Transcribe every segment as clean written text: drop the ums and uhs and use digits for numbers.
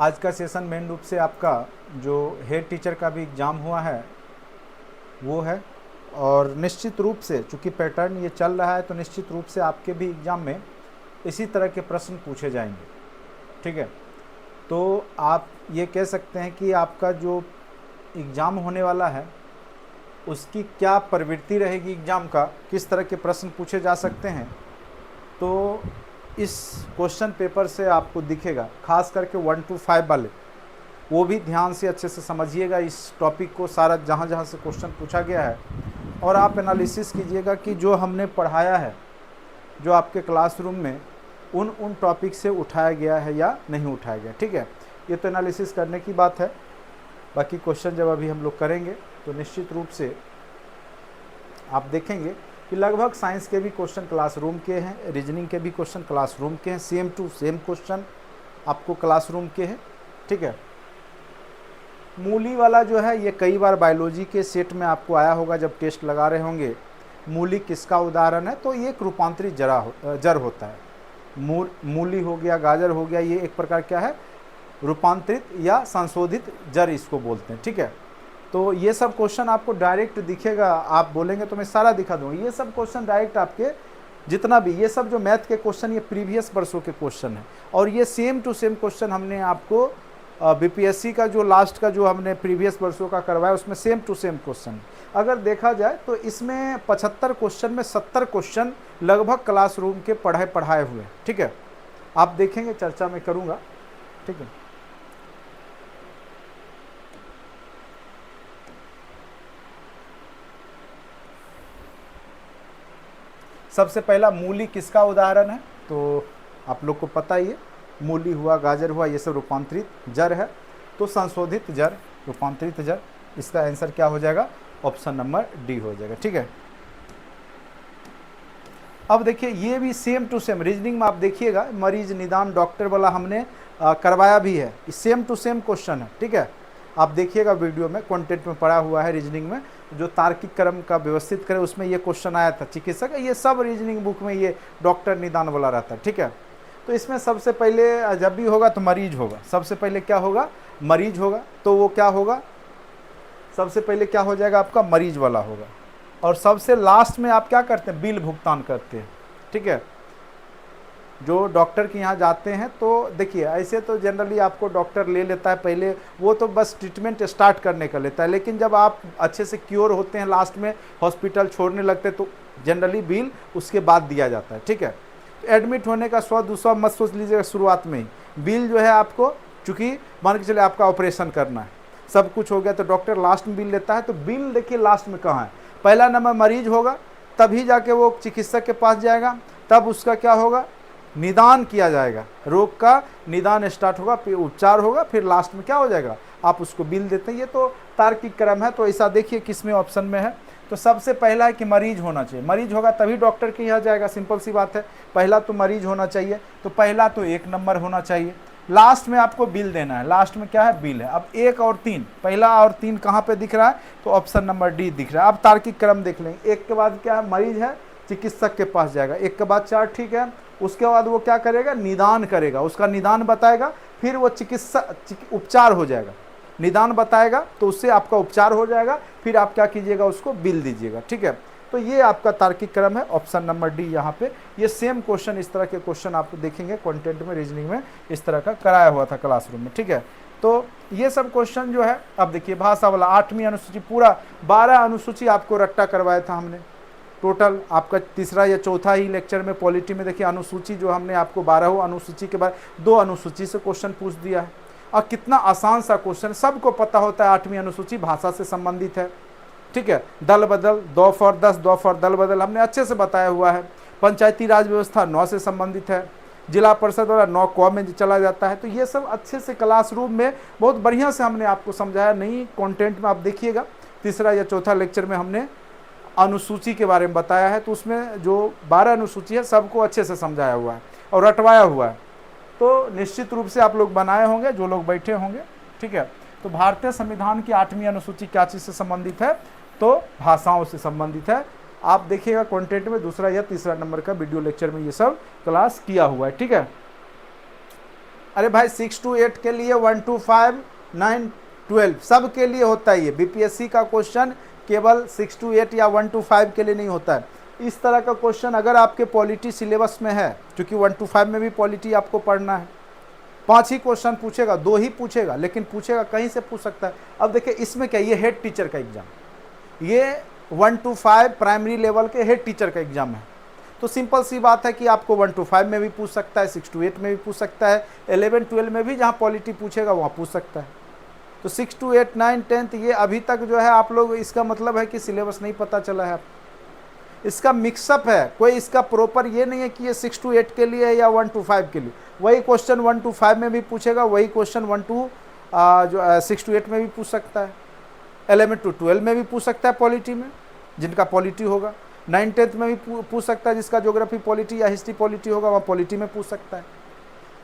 आज का session main रूप से आपका जो हेड टीचर का भी एग्ज़ाम हुआ है वो है, और निश्चित रूप से चूँकि पैटर्न ये चल रहा है तो निश्चित रूप से आपके भी एग्ज़ाम में इसी तरह के प्रश्न पूछे जाएंगे। ठीक है, तो आप ये कह सकते हैं कि आपका जो एग्ज़ाम होने वाला है उसकी क्या प्रवृत्ति रहेगी, एग्ज़ाम का किस तरह के प्रश्न पूछे जा सकते हैं, तो इस क्वेश्चन पेपर से आपको दिखेगा। खास करके 1 to 5 वाले वो भी ध्यान से अच्छे से समझिएगा इस टॉपिक को, सारा जहाँ जहाँ से क्वेश्चन पूछा गया है, और आप एनालिसिस कीजिएगा कि जो हमने पढ़ाया है जो आपके क्लासरूम में उन टॉपिक से उठाया गया है या नहीं उठाया गया। ठीक है, ये तो एनालिसिस करने की बात है। बाकी क्वेश्चन जब अभी हम लोग करेंगे तो निश्चित रूप से आप देखेंगे कि लगभग साइंस के भी क्वेश्चन क्लासरूम के हैं, रीजनिंग के भी क्वेश्चन क्लासरूम के हैं, सेम टू सेम क्वेश्चन आपको क्लासरूम के हैं। ठीक है, मूली वाला जो है ये कई बार बायोलॉजी के सेट में आपको आया होगा जब टेस्ट लगा रहे होंगे। मूली किसका उदाहरण है, तो ये एक रूपांतरित जड़ होता है। मूली हो गया, गाजर हो गया, ये एक प्रकार क्या है, रूपांतरित या संशोधित जड़ इसको बोलते हैं। ठीक है, तो ये सब क्वेश्चन आपको डायरेक्ट दिखेगा, आप बोलेंगे तो मैं सारा दिखा दूंगा। ये सब क्वेश्चन डायरेक्ट आपके जितना भी ये सब जो मैथ के क्वेश्चन ये प्रीवियस वर्षों के क्वेश्चन है, और ये सेम टू सेम क्वेश्चन हमने आपको बीपीएससी का जो लास्ट का जो हमने प्रीवियस वर्षों का करवाया उसमें सेम टू सेम क्वेश्चन। अगर देखा जाए तो इसमें 75 क्वेश्चन में 70 क्वेश्चन लगभग क्लासरूम के पढ़ाए हुए। ठीक है, आप देखेंगे, चर्चा में करूँगा। ठीक है, सबसे पहला मूली किसका उदाहरण है, तो आप लोग को पता ही है, मूली हुआ, गाजर हुआ, ये सब रूपांतरित जड़ है। तो संशोधित जड़, रूपांतरित जड़, इसका आंसर क्या हो जाएगा, ऑप्शन नंबर डी हो जाएगा। ठीक है, अब देखिए ये भी सेम टू सेम रीजनिंग में आप देखिएगा, मरीज निदान डॉक्टर वाला हमने करवाया भी है, सेम टू सेम क्वेश्चन है। ठीक है, आप देखिएगा वीडियो में, कंटेंट में पढ़ा हुआ है रीजनिंग में, जो तार्किक क्रम का व्यवस्थित करे उसमें ये क्वेश्चन आया था चिकित्सक, ये सब रीजनिंग बुक में ये डॉक्टर निदान वाला रहता है। ठीक है, तो इसमें सबसे पहले जब भी होगा तो मरीज होगा, सबसे पहले क्या होगा, मरीज होगा, तो वो क्या होगा, सबसे पहले क्या हो जाएगा आपका, मरीज वाला होगा, और सबसे लास्ट में आप क्या करते हैं, बिल भुगतान करते हैं। ठीक है, जो डॉक्टर के यहाँ जाते हैं तो देखिए ऐसे तो जनरली आपको डॉक्टर ले लेता है पहले, वो तो बस ट्रीटमेंट स्टार्ट करने का लेता है, लेकिन जब आप अच्छे से क्योर होते हैं, लास्ट में हॉस्पिटल छोड़ने लगते हैं, तो जनरली बिल उसके बाद दिया जाता है। ठीक है, एडमिट होने का 100-200 मत सोच लीजिएगा शुरुआत में ही, बिल जो है आपको, चूँकि मान के चले आपका ऑपरेशन करना है, सब कुछ हो गया, तो डॉक्टर लास्ट में बिल लेता है। तो बिल देखिए लास्ट में कहाँ है, पहला नंबर मरीज होगा, तभी जाके वो चिकित्सक के पास जाएगा, तब उसका क्या होगा, निदान किया जाएगा, रोग का निदान स्टार्ट होगा, फिर उपचार होगा, फिर लास्ट में क्या हो जाएगा, आप उसको बिल देते हैं। ये तो तार्किक क्रम है, तो ऐसा देखिए किसमें ऑप्शन में है, तो सबसे पहला है कि मरीज होना चाहिए, मरीज होगा तभी डॉक्टर के यहाँ जाएगा, सिंपल सी बात है, पहला तो मरीज होना चाहिए, तो पहला तो 1 नंबर होना चाहिए। लास्ट में आपको बिल देना है, लास्ट में क्या है, बिल है। अब 1 और 3, पहला और 3 कहाँ पे दिख रहा है, तो ऑप्शन नंबर डी दिख रहा है। अब तार्किक क्रम देख लेंगे, 1 के बाद क्या है, मरीज है, चिकित्सक के पास जाएगा, 1 के बाद 4, ठीक है, उसके बाद वो क्या करेगा, निदान करेगा, उसका निदान बताएगा, फिर वो उपचार हो जाएगा, निदान बताएगा तो उससे आपका उपचार हो जाएगा, फिर आप क्या कीजिएगा, उसको बिल दीजिएगा। ठीक है, तो ये आपका तार्किक क्रम है, ऑप्शन नंबर डी यहाँ पे। ये सेम क्वेश्चन, इस तरह के क्वेश्चन आपको देखेंगे कंटेंट में, रीजनिंग में इस तरह का कराया हुआ था क्लासरूम में। ठीक है, तो ये सब क्वेश्चन जो है, अब देखिए भाषा वाला 8वीं अनुसूची, पूरा 12 अनुसूची आपको रट्टा करवाया था हमने, टोटल आपका तीसरा या चौथा ही लेक्चर में पॉलिटी में देखिए अनुसूची जो हमने आपको 12 अनुसूची के बाद 2 अनुसूची से क्वेश्चन पूछ दिया है, और कितना आसान सा क्वेश्चन, सबको पता होता है 8वीं अनुसूची भाषा से संबंधित है। ठीक है, दल बदल 2 फॉर 10, 2 फॉर दल बदल हमने अच्छे से बताया हुआ है। पंचायती राज व्यवस्था 9 से संबंधित है, जिला परिषद वाला 9 क में चला जाता है। तो ये सब अच्छे से क्लासरूम में बहुत बढ़िया से हमने आपको समझाया, नहीं कंटेंट में आप देखिएगा, तीसरा या चौथा लेक्चर में हमने अनुसूची के बारे में बताया है, तो उसमें जो 12 अनुसूची है सबको अच्छे से समझाया हुआ है और रटवाया हुआ है। तो निश्चित रूप से आप लोग बनाए होंगे, जो लोग बैठे होंगे। ठीक है, तो भारतीय संविधान की 8वीं अनुसूची क्या चीज़ से संबंधित है, तो भाषाओं से संबंधित है। आप देखिएगा कंटेंट में दूसरा या तीसरा नंबर का वीडियो लेक्चर में ये सब क्लास किया हुआ है। ठीक है, अरे भाई 6 to 8 के लिए 1 to 5 9 12 सब के लिए होता है। ये बीपीएससी का क्वेश्चन केवल 6 to 8 या 1 to 5 के लिए नहीं होता है। इस तरह का क्वेश्चन अगर आपके पॉलिटी सिलेबस में है, क्योंकि 1 to 5 में भी पॉलिटी आपको पढ़ना है, 5 ही क्वेश्चन पूछेगा, 2 ही पूछेगा, लेकिन पूछेगा कहीं से पूछ सकता है। अब देखिए इसमें क्या, ये हेड टीचर का एग्जाम, ये 1 to 5 प्राइमरी लेवल के हेड टीचर का एग्जाम है। तो सिंपल सी बात है कि आपको 1 to 5 में भी पूछ सकता है, 6 to 8 में भी पूछ सकता है, 11 12 में भी जहाँ पॉलिटी पूछेगा वहाँ पूछ सकता है। तो 6 to 8 9 10 ये अभी तक जो है आप लोग, इसका मतलब है कि सिलेबस नहीं पता चला है आपको। इसका मिक्सअप है, कोई इसका प्रॉपर ये नहीं है कि ये 6 to 8 के लिए है या 1 to 5 के लिए। वही क्वेश्चन 1 to 5 में भी पूछेगा, वही क्वेश्चन 1 to 6 to 8 में भी पूछ सकता है, 11 to 12 में भी पूछ सकता है पॉलिटी में, जिनका पॉलिटी होगा, 9 10th में भी पूछ सकता है, जिसका ज्योग्राफी पॉलिटी या हिस्ट्री पॉलिटी होगा वहाँ पॉलिटी में पूछ सकता है।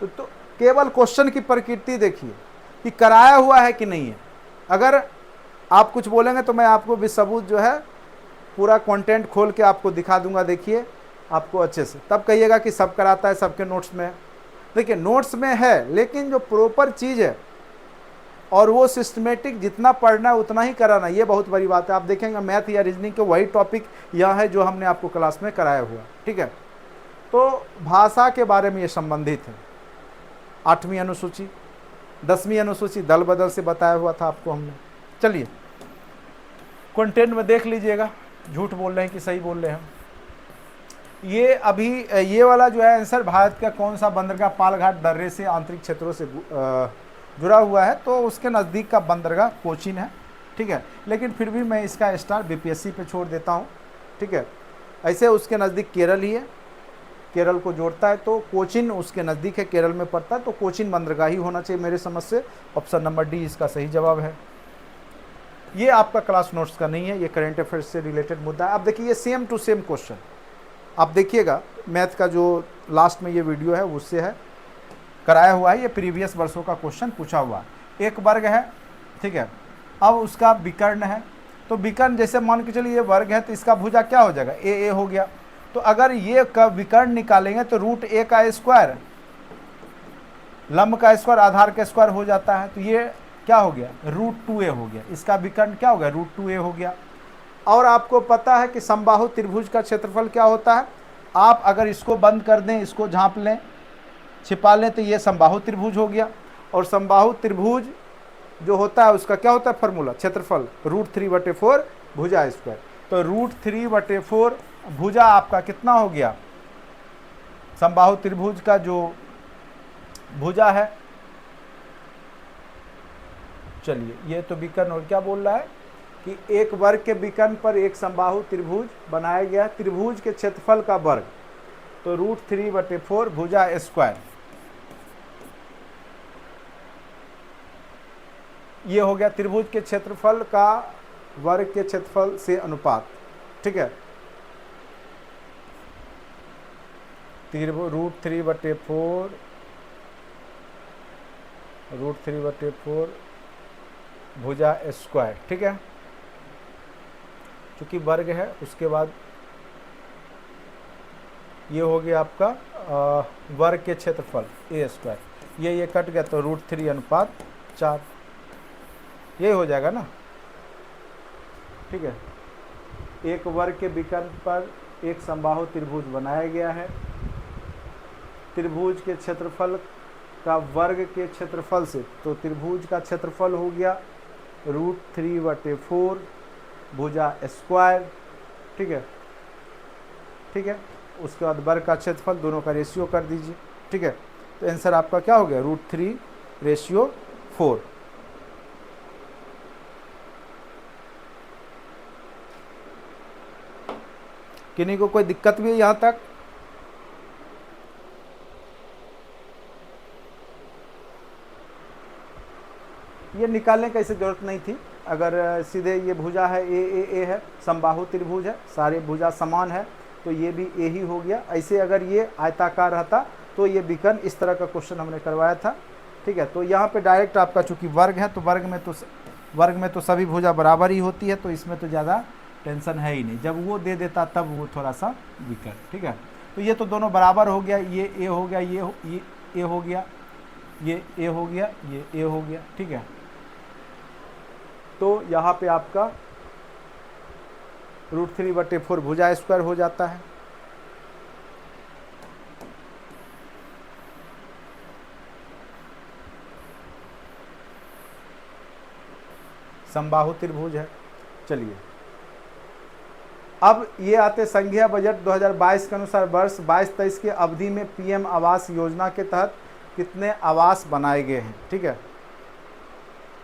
तो केवल क्वेश्चन की प्रकृति देखिए कि कराया हुआ है कि नहीं है। अगर आप कुछ बोलेंगे तो मैं आपको बिसबूत जो है पूरा कंटेंट खोल के आपको दिखा दूंगा, देखिए आपको अच्छे से, तब कहिएगा कि सब कराता है, सबके नोट्स में है। देखिए नोट्स में है, लेकिन जो प्रॉपर चीज़ है और वो सिस्टमेटिक जितना पढ़ना है उतना ही कराना, ये बहुत बड़ी बात है। आप देखेंगे मैथ या रीजनिंग के वही टॉपिक यहाँ है जो हमने आपको क्लास में कराया हुआ, ठीक है। तो भाषा के बारे में ये संबंधित है, 8वीं अनुसूची, 10वीं अनुसूची दल बदल से बताया हुआ था आपको हमने। चलिए कंटेंट में देख लीजिएगा, झूठ बोल रहे हैं कि सही बोल रहे हैं हम। ये अभी ये वाला जो है आंसर, भारत का कौन सा बंदरगाह पालघाट दर्रे से आंतरिक क्षेत्रों से जुड़ा हुआ है, तो उसके नज़दीक का बंदरगाह कोचीन है, ठीक है। लेकिन फिर भी मैं इसका स्टार बीपीएससी पे छोड़ देता हूँ, ठीक है। ऐसे उसके नज़दीक केरल ही है, केरल को जोड़ता है, तो कोचीन उसके नज़दीक है, केरल में पड़ता है, तो कोचीन बंदरगाह ही होना चाहिए मेरे समझ से। ऑप्शन नंबर डी इसका सही जवाब है। ये आपका क्लास नोट्स का नहीं है, ये करेंट अफेयर्स से रिलेटेड मुद्दा है। अब देखिए ये सेम टू सेम क्वेश्चन आप देखिएगा, मैथ का जो लास्ट में ये वीडियो है उससे है, कराया हुआ है, ये प्रीवियस वर्षों का क्वेश्चन पूछा हुआ है। एक वर्ग है, ठीक है, अब उसका विकर्ण है, तो विकर्ण जैसे मान के चलिए ये वर्ग है, तो इसका भुजा क्या हो जाएगा, ए हो गया। तो अगर ये का विकर्ण निकालेंगे तो रूट ए का स्क्वायर, लंब का स्क्वायर आधार का स्क्वायर हो जाता है, तो ये क्या हो गया, रूट 2a हो गया। इसका विकर्ण क्या हो गया, रूट 2a हो गया। और आपको पता है कि समबाहु त्रिभुज का क्षेत्रफल क्या होता है। आप अगर इसको बंद कर दें, इसको झांप लें, छिपा लें, तो ये समबाहु त्रिभुज हो गया। और समबाहु त्रिभुज जो होता है उसका क्या होता है फॉर्मूला, क्षेत्रफल रूट 3/4 भुजा स्क्वायर। तो रूट 3/4 भुजा आपका कितना हो गया, समबाहु त्रिभुज का जो भुजा है। चलिए ये तो विकर्ण, और क्या बोल रहा है कि एक वर्ग के विकर्ण पर एक समबाहु त्रिभुज बनाया गया, त्रिभुज के क्षेत्रफल का वर्ग, तो रूट 3/4 भुजा स्क्वायर। ये हो गया त्रिभुज के क्षेत्रफल का वर्ग के क्षेत्रफल से अनुपात, ठीक है। रूट 3/4 भुजा स्क्वायर, ठीक है। चूँकि वर्ग है, उसके बाद ये हो गया आपका वर्ग के क्षेत्रफल ए स्क्वायर, ये कट गया, तो रूट 3/4 ये हो जाएगा ना, ठीक है। एक वर्ग के विकर्ण पर एक समबाहु त्रिभुज बनाया गया है, त्रिभुज के क्षेत्रफल का वर्ग के क्षेत्रफल से, तो त्रिभुज का क्षेत्रफल हो गया रूट 3/4 भुजा स्क्वायर, ठीक है, ठीक है। उसके बाद वर्ग का क्षेत्रफल, दोनों का रेशियो कर दीजिए, ठीक है। तो आंसर आपका क्या हो गया, रूट 3/4। किन्हीं को कोई दिक्कत भी है यहाँ तक? ये निकालने की ऐसी जरूरत नहीं थी, अगर सीधे ये भुजा है ए है, समबाहु त्रिभुज है, सारे भुजा समान है, तो ये भी ए ही हो गया। ऐसे अगर ये आयताकार रहता तो ये विकर्ण, इस तरह का क्वेश्चन हमने करवाया था, ठीक है। तो यहाँ पे डायरेक्ट आपका चूंकि वर्ग है, तो वर्ग में तो सभी भुजा बराबर ही होती है, तो इसमें तो ज़्यादा टेंशन है ही नहीं। जब वो दे देता तब वो थोड़ा सा विकर्ण, ठीक है। तो ये तो दोनों बराबर हो गया, ये ए हो गया, ये ए हो गया, ये ए हो गया, ये ए हो गया, ठीक है। तो यहाँ पे आपका √3/4 भुजा स्क्वायर हो जाता है। समबाहु त्रिभुज है। चलिए अब ये आते संघीय बजट 2022 के अनुसार वर्ष 22-23 की अवधि में पीएम आवास योजना के तहत कितने आवास बनाए गए हैं, ठीक है।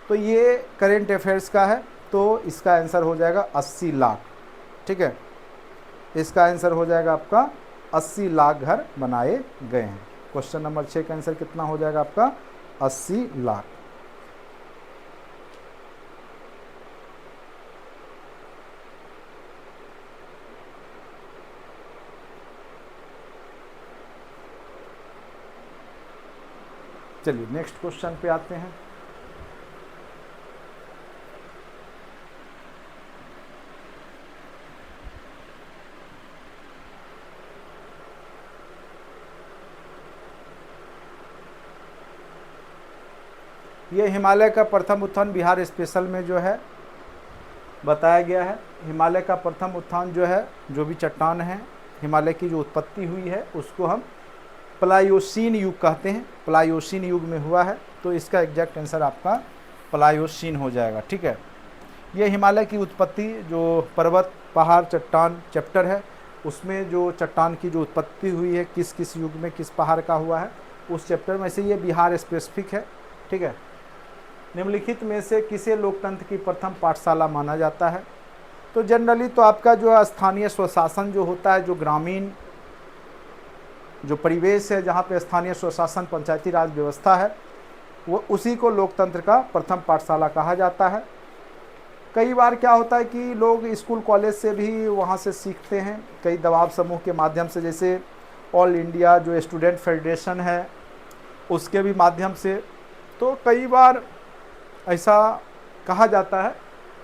तो ये करेंट अफेयर्स का है, तो इसका आंसर हो जाएगा 80 लाख, ठीक है। इसका आंसर हो जाएगा आपका 80 लाख घर बनाए गए हैं। क्वेश्चन नंबर 6 का आंसर कितना हो जाएगा आपका 80 लाख। चलिए नेक्स्ट क्वेश्चन पे आते हैं। ये हिमालय का प्रथम उत्थान बिहार स्पेशल में जो है बताया गया है। हिमालय का प्रथम उत्थान जो है, जो भी चट्टान है, हिमालय की जो उत्पत्ति हुई है उसको हम प्लायोसीन युग कहते हैं। प्लायोसीन युग में हुआ है, तो इसका एग्जैक्ट आंसर आपका प्लायोसीन हो जाएगा, ठीक है। ये हिमालय की उत्पत्ति जो पर्वत, पहाड़, चट्टान चैप्टर है, उसमें जो चट्टान की जो उत्पत्ति हुई है, किस किस युग में किस पहाड़ का हुआ है, उस चैप्टर में से ये बिहार स्पेसिफिक है, ठीक है। निम्नलिखित में से किसे लोकतंत्र की प्रथम पाठशाला माना जाता है? तो जनरली तो आपका जो स्थानीय स्वशासन जो होता है, जो ग्रामीण जो परिवेश है, जहाँ पे स्थानीय स्वशासन पंचायती राज व्यवस्था है, वो उसी को लोकतंत्र का प्रथम पाठशाला कहा जाता है। कई बार क्या होता है कि लोग स्कूल कॉलेज से भी वहाँ से सीखते हैं, कई दबाव समूह के माध्यम से, जैसे ऑल इंडिया जो स्टूडेंट फेडरेशन है उसके भी माध्यम से। तो कई बार ऐसा कहा जाता है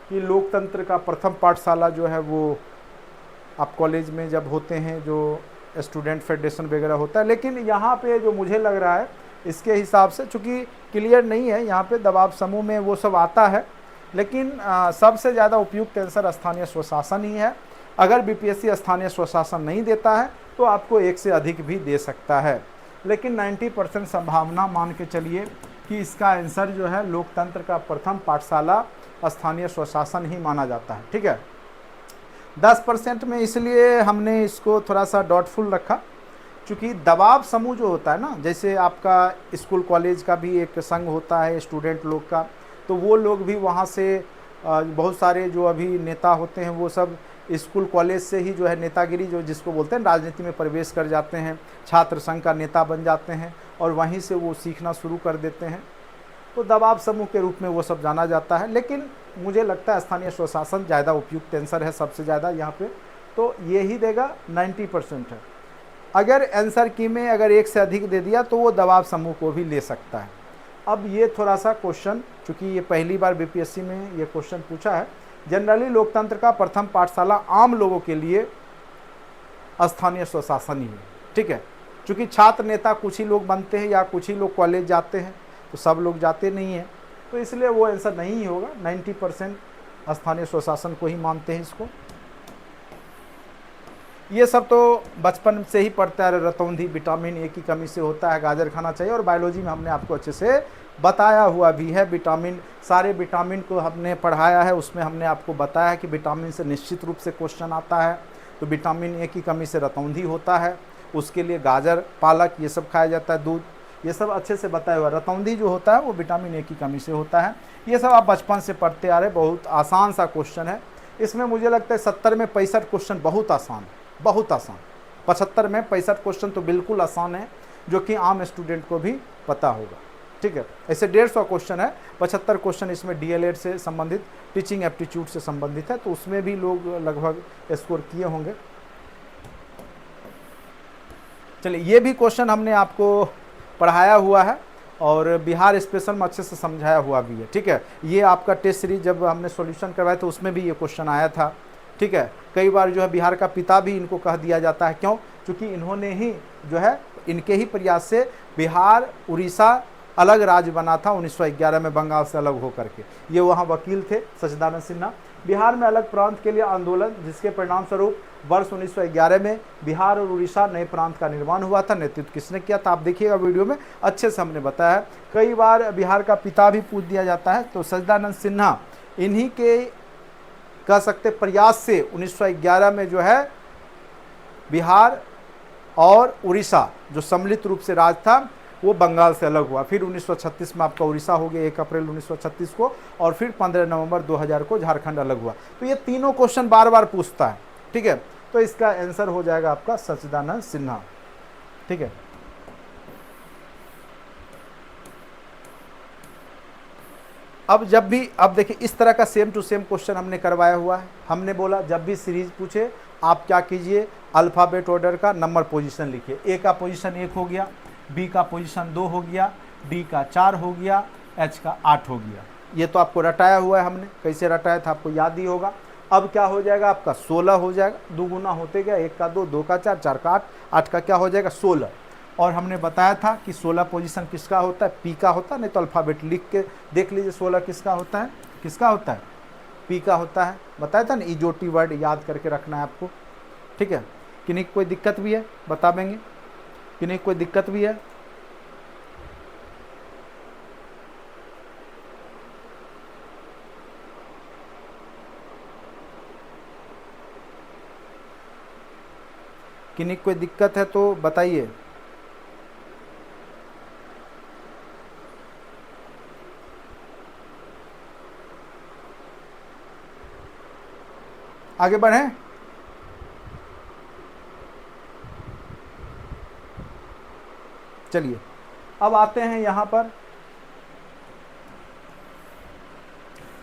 कि लोकतंत्र का प्रथम पाठशाला जो है वो आप कॉलेज में जब होते हैं, जो स्टूडेंट फेडरेशन वगैरह होता है। लेकिन यहाँ पे जो मुझे लग रहा है इसके हिसाब से, चूँकि क्लियर नहीं है यहाँ पे दबाव समूह में वो सब आता है, लेकिन सबसे ज़्यादा उपयुक्त आंसर स्थानीय स्वशासन ही है। अगर बीपीएससी स्थानीय स्वशासन नहीं देता है तो आपको 1 से अधिक भी दे सकता है, लेकिन 90% संभावना मान के चलिए कि इसका आंसर जो है लोकतंत्र का प्रथम पाठशाला स्थानीय स्वशासन ही माना जाता है, ठीक है। 10% में इसलिए हमने इसको थोड़ा सा डाउटफुल रखा, क्योंकि दबाव समूह जो होता है ना, जैसे आपका स्कूल कॉलेज का भी एक संघ होता है स्टूडेंट लोग का, तो वो लोग भी वहाँ से बहुत सारे जो अभी नेता होते हैं वो सब स्कूल कॉलेज से ही जो है नेतागिरी जो जिसको बोलते हैं राजनीति में प्रवेश कर जाते हैं, छात्र संघ का नेता बन जाते हैं और वहीं से वो सीखना शुरू कर देते हैं। तो दबाव समूह के रूप में वो सब जाना जाता है, लेकिन मुझे लगता है स्थानीय स्वशासन ज़्यादा उपयुक्त आंसर है सबसे ज़्यादा यहाँ पे, तो ये ही देगा 90% है। अगर आंसर की में अगर 1 से अधिक दे दिया तो वो दबाव समूह को भी ले सकता है। अब ये थोड़ा सा क्वेश्चन, चूँकि ये पहली बार बीपीएससी में ये क्वेश्चन पूछा है, जनरली लोकतंत्र का प्रथम पाठशाला आम लोगों के लिए स्थानीय स्वशासन ही है, ठीक है। चूँकि छात्र नेता कुछ ही लोग बनते हैं या कुछ ही लोग कॉलेज जाते हैं, तो सब लोग जाते नहीं हैं, तो इसलिए वो आंसर नहीं ही होगा। 90% स्थानीय स्वशासन को ही मानते हैं इसको। ये सब तो बचपन से ही पढ़ते आ रहे, रतौंधी विटामिन ए की कमी से होता है, गाजर खाना चाहिए, और बायोलॉजी में हमने आपको अच्छे से बताया हुआ भी है। विटामिन, सारे विटामिन को हमने पढ़ाया है, उसमें हमने आपको बताया है कि विटामिन से निश्चित रूप से क्वेश्चन आता है। तो विटामिन ए की कमी से रतौंधी होता है, उसके लिए गाजर, पालक ये सब खाया जाता है, दूध, ये सब अच्छे से बताया हुआ। रतौंधी जो होता है वो विटामिन ए की कमी से होता है। ये सब आप बचपन से पढ़ते आ रहे, बहुत आसान सा क्वेश्चन है। इसमें मुझे लगता है 70 में 65 क्वेश्चन बहुत आसान, बहुत आसान। 75 में 65 क्वेश्चन तो बिल्कुल आसान है, जो कि आम स्टूडेंट को भी पता होगा, ठीक है। ऐसे 150 क्वेश्चन है, 75 क्वेश्चन इसमें डीएलएड से संबंधित, टीचिंग एप्टीट्यूड से संबंधित है, तो उसमें भी लोग लगभग स्कोर किए होंगे। चलिए, ये भी क्वेश्चन हमने आपको पढ़ाया हुआ है और बिहार स्पेशल में अच्छे से समझाया हुआ भी है, ठीक है। ये आपका टेस्ट सीरीज जब हमने सॉल्यूशन करवाया था उसमें भी ये क्वेश्चन आया था, ठीक है। कई बार जो है बिहार का पिता भी इनको कह दिया जाता है, क्यों? क्योंकि इन्होंने ही जो है, इनके ही प्रयास से बिहार, उड़ीसा अलग राज्य बना था 1911 में बंगाल से अलग होकर के। ये वहाँ वकील थे सच्चिदानंद सिन्हा। बिहार में अलग प्रांत के लिए आंदोलन, जिसके परिणाम स्वरूप वर्ष 1911 में बिहार और उड़ीसा नए प्रांत का निर्माण हुआ था। नेतृत्व किसने किया था आप देखिएगा वीडियो में, अच्छे से हमने बताया है। कई बार बिहार का पिता भी पूछ दिया जाता है, तो सच्चिदानंद सिन्हा इन्हीं के कह सकते प्रयास से 1911 में जो है बिहार और उड़ीसा जो सम्मिलित रूप से राज था वो बंगाल से अलग हुआ। फिर 1936 में आपका उड़ीसा हो गया 1 अप्रैल 1936 को, और फिर 15 नवंबर 2000 को झारखंड अलग हुआ। तो ये तीनों क्वेश्चन बार बार पूछता है, ठीक है। तो इसका आंसर हो जाएगा आपका सच्चिदानंद सिन्हा, ठीक है। अब देखिए इस तरह का सेम टू सेम क्वेश्चन हमने करवाया हुआ है। हमने बोला जब भी सीरीज पूछे आप क्या कीजिए, अल्फ़ाबेट ऑर्डर का नंबर पोजीशन लिखिए। ए का पोजीशन 1 हो गया, बी का पोजीशन 2 हो गया, डी का 4 हो गया, एच का 8 हो गया। ये तो आपको रटाया हुआ है हमने, कैसे रटाया था आपको याद ही होगा। अब क्या हो जाएगा आपका 16 हो जाएगा, 2 गुना होते गया, 1 का 2, 2 का 4, 4 का 8, 8 का क्या हो जाएगा 16। और हमने बताया था कि 16 पोजीशन किसका होता है, पी का होता है। नहीं तो अल्फ़ाबेट लिख के देख लीजिए 16 किसका होता है, पी का होता है। बताया था ना, इजोटी वर्ड याद करके रखना है आपको, ठीक है। किन्हीं कोई दिक्कत भी है बता देंगे, किन्हीं कोई दिक्कत भी है? किन्हीं कोई दिक्कत है तो बताइए। आगे बढ़ें। चलिए अब आते हैं यहाँ पर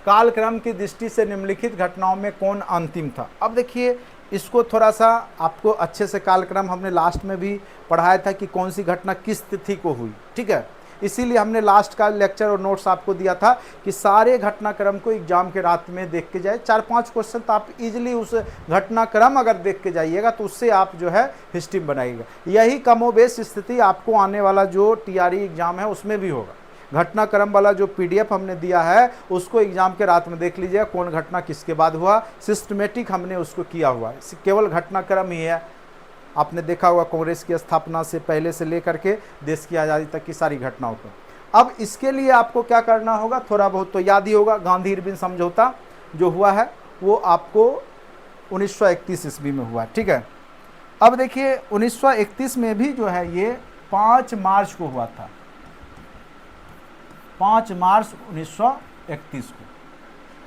कालक्रम की दृष्टि से निम्नलिखित घटनाओं में कौन अंतिम था। अब देखिए इसको थोड़ा सा आपको अच्छे से, कालक्रम हमने लास्ट में भी पढ़ाया था कि कौन सी घटना किस तिथि को हुई, ठीक है। इसीलिए हमने लास्ट का लेक्चर और नोट्स आपको दिया था कि सारे घटनाक्रम को एग्जाम के रात में देख के जाए। 4-5 क्वेश्चन तो आप इजीली उस घटनाक्रम अगर देख के जाइएगा तो उससे आप जो है हिस्ट्री बनाइएगा। यही कमोबेश स्थिति आपको आने वाला जो टीआरई एग्जाम है उसमें भी होगा। घटनाक्रम वाला जो पीडीएफ हमने दिया है उसको एग्जाम के रात में देख लीजिएगा, कौन घटना किसके बाद हुआ, सिस्टमेटिक हमने उसको किया हुआ है। केवल घटनाक्रम ही है। आपने देखा होगा कांग्रेस की स्थापना से पहले से लेकर के देश की आज़ादी तक की सारी घटनाओं को। अब इसके लिए आपको क्या करना होगा, थोड़ा बहुत तो याद ही होगा। गांधी इरविन समझौता जो हुआ है वो आपको 1931 ईस्वी में हुआ, ठीक है। अब देखिए 1931 में भी जो है ये 5 मार्च को हुआ था, 5 मार्च 1931 को।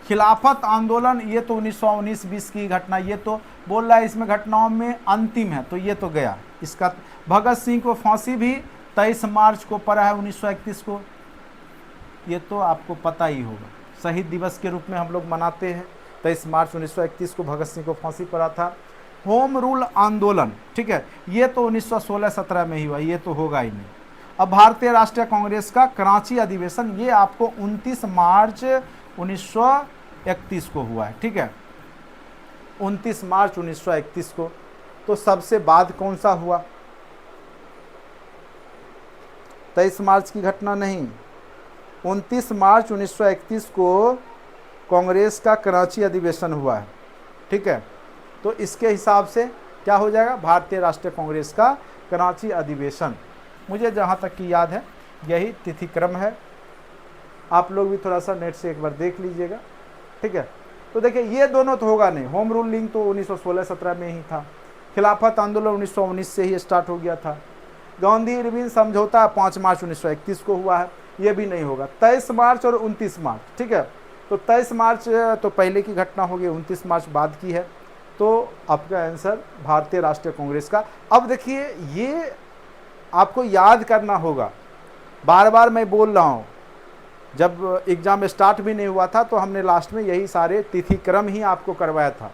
खिलाफत आंदोलन ये तो 1919-20 की घटना, ये तो बोल रहा है इसमें घटनाओं में अंतिम है, तो ये तो गया इसका। भगत सिंह को फांसी भी 23 मार्च को पड़ा है 1931 को, ये तो आपको पता ही होगा। शहीद दिवस के रूप में हम लोग मनाते हैं। 23 मार्च 1931 को भगत सिंह को फांसी पड़ा था। होम रूल आंदोलन, ठीक है, ये तो 1916-17 में ही हुआ, ये तो होगा ही नहीं। अब भारतीय राष्ट्रीय कांग्रेस का कराची अधिवेशन ये आपको 29 मार्च 1931 को हुआ है, ठीक है, 29 मार्च 1931 को। तो सबसे बाद कौन सा हुआ, 23 मार्च की घटना नहीं, 29 मार्च 1931 को कांग्रेस का कराची अधिवेशन हुआ है, ठीक है। तो इसके हिसाब से क्या हो जाएगा, भारतीय राष्ट्रीय कांग्रेस का कराची अधिवेशन। मुझे जहाँ तक कि याद है यही तिथि क्रम है। आप लोग भी थोड़ा सा नेट से एक बार देख लीजिएगा, ठीक है। तो देखिए ये दोनों तो होगा नहीं, होम रूलिंग तो 1916-17 में ही था। खिलाफत आंदोलन 1919 से ही स्टार्ट हो गया था। गांधी इरविन समझौता 5 मार्च 1931 को हुआ है, ये भी नहीं होगा। 23 मार्च और 29 मार्च, ठीक है। तो 23 मार्च तो पहले की घटना होगी, 29 मार्च बाद की है। तो आपका आंसर भारतीय राष्ट्रीय कांग्रेस का। अब देखिए ये आपको याद करना होगा, बार बार मैं बोल रहा हूँ, जब एग्ज़ाम स्टार्ट भी नहीं हुआ था तो हमने लास्ट में यही सारे तिथि क्रम ही आपको करवाया था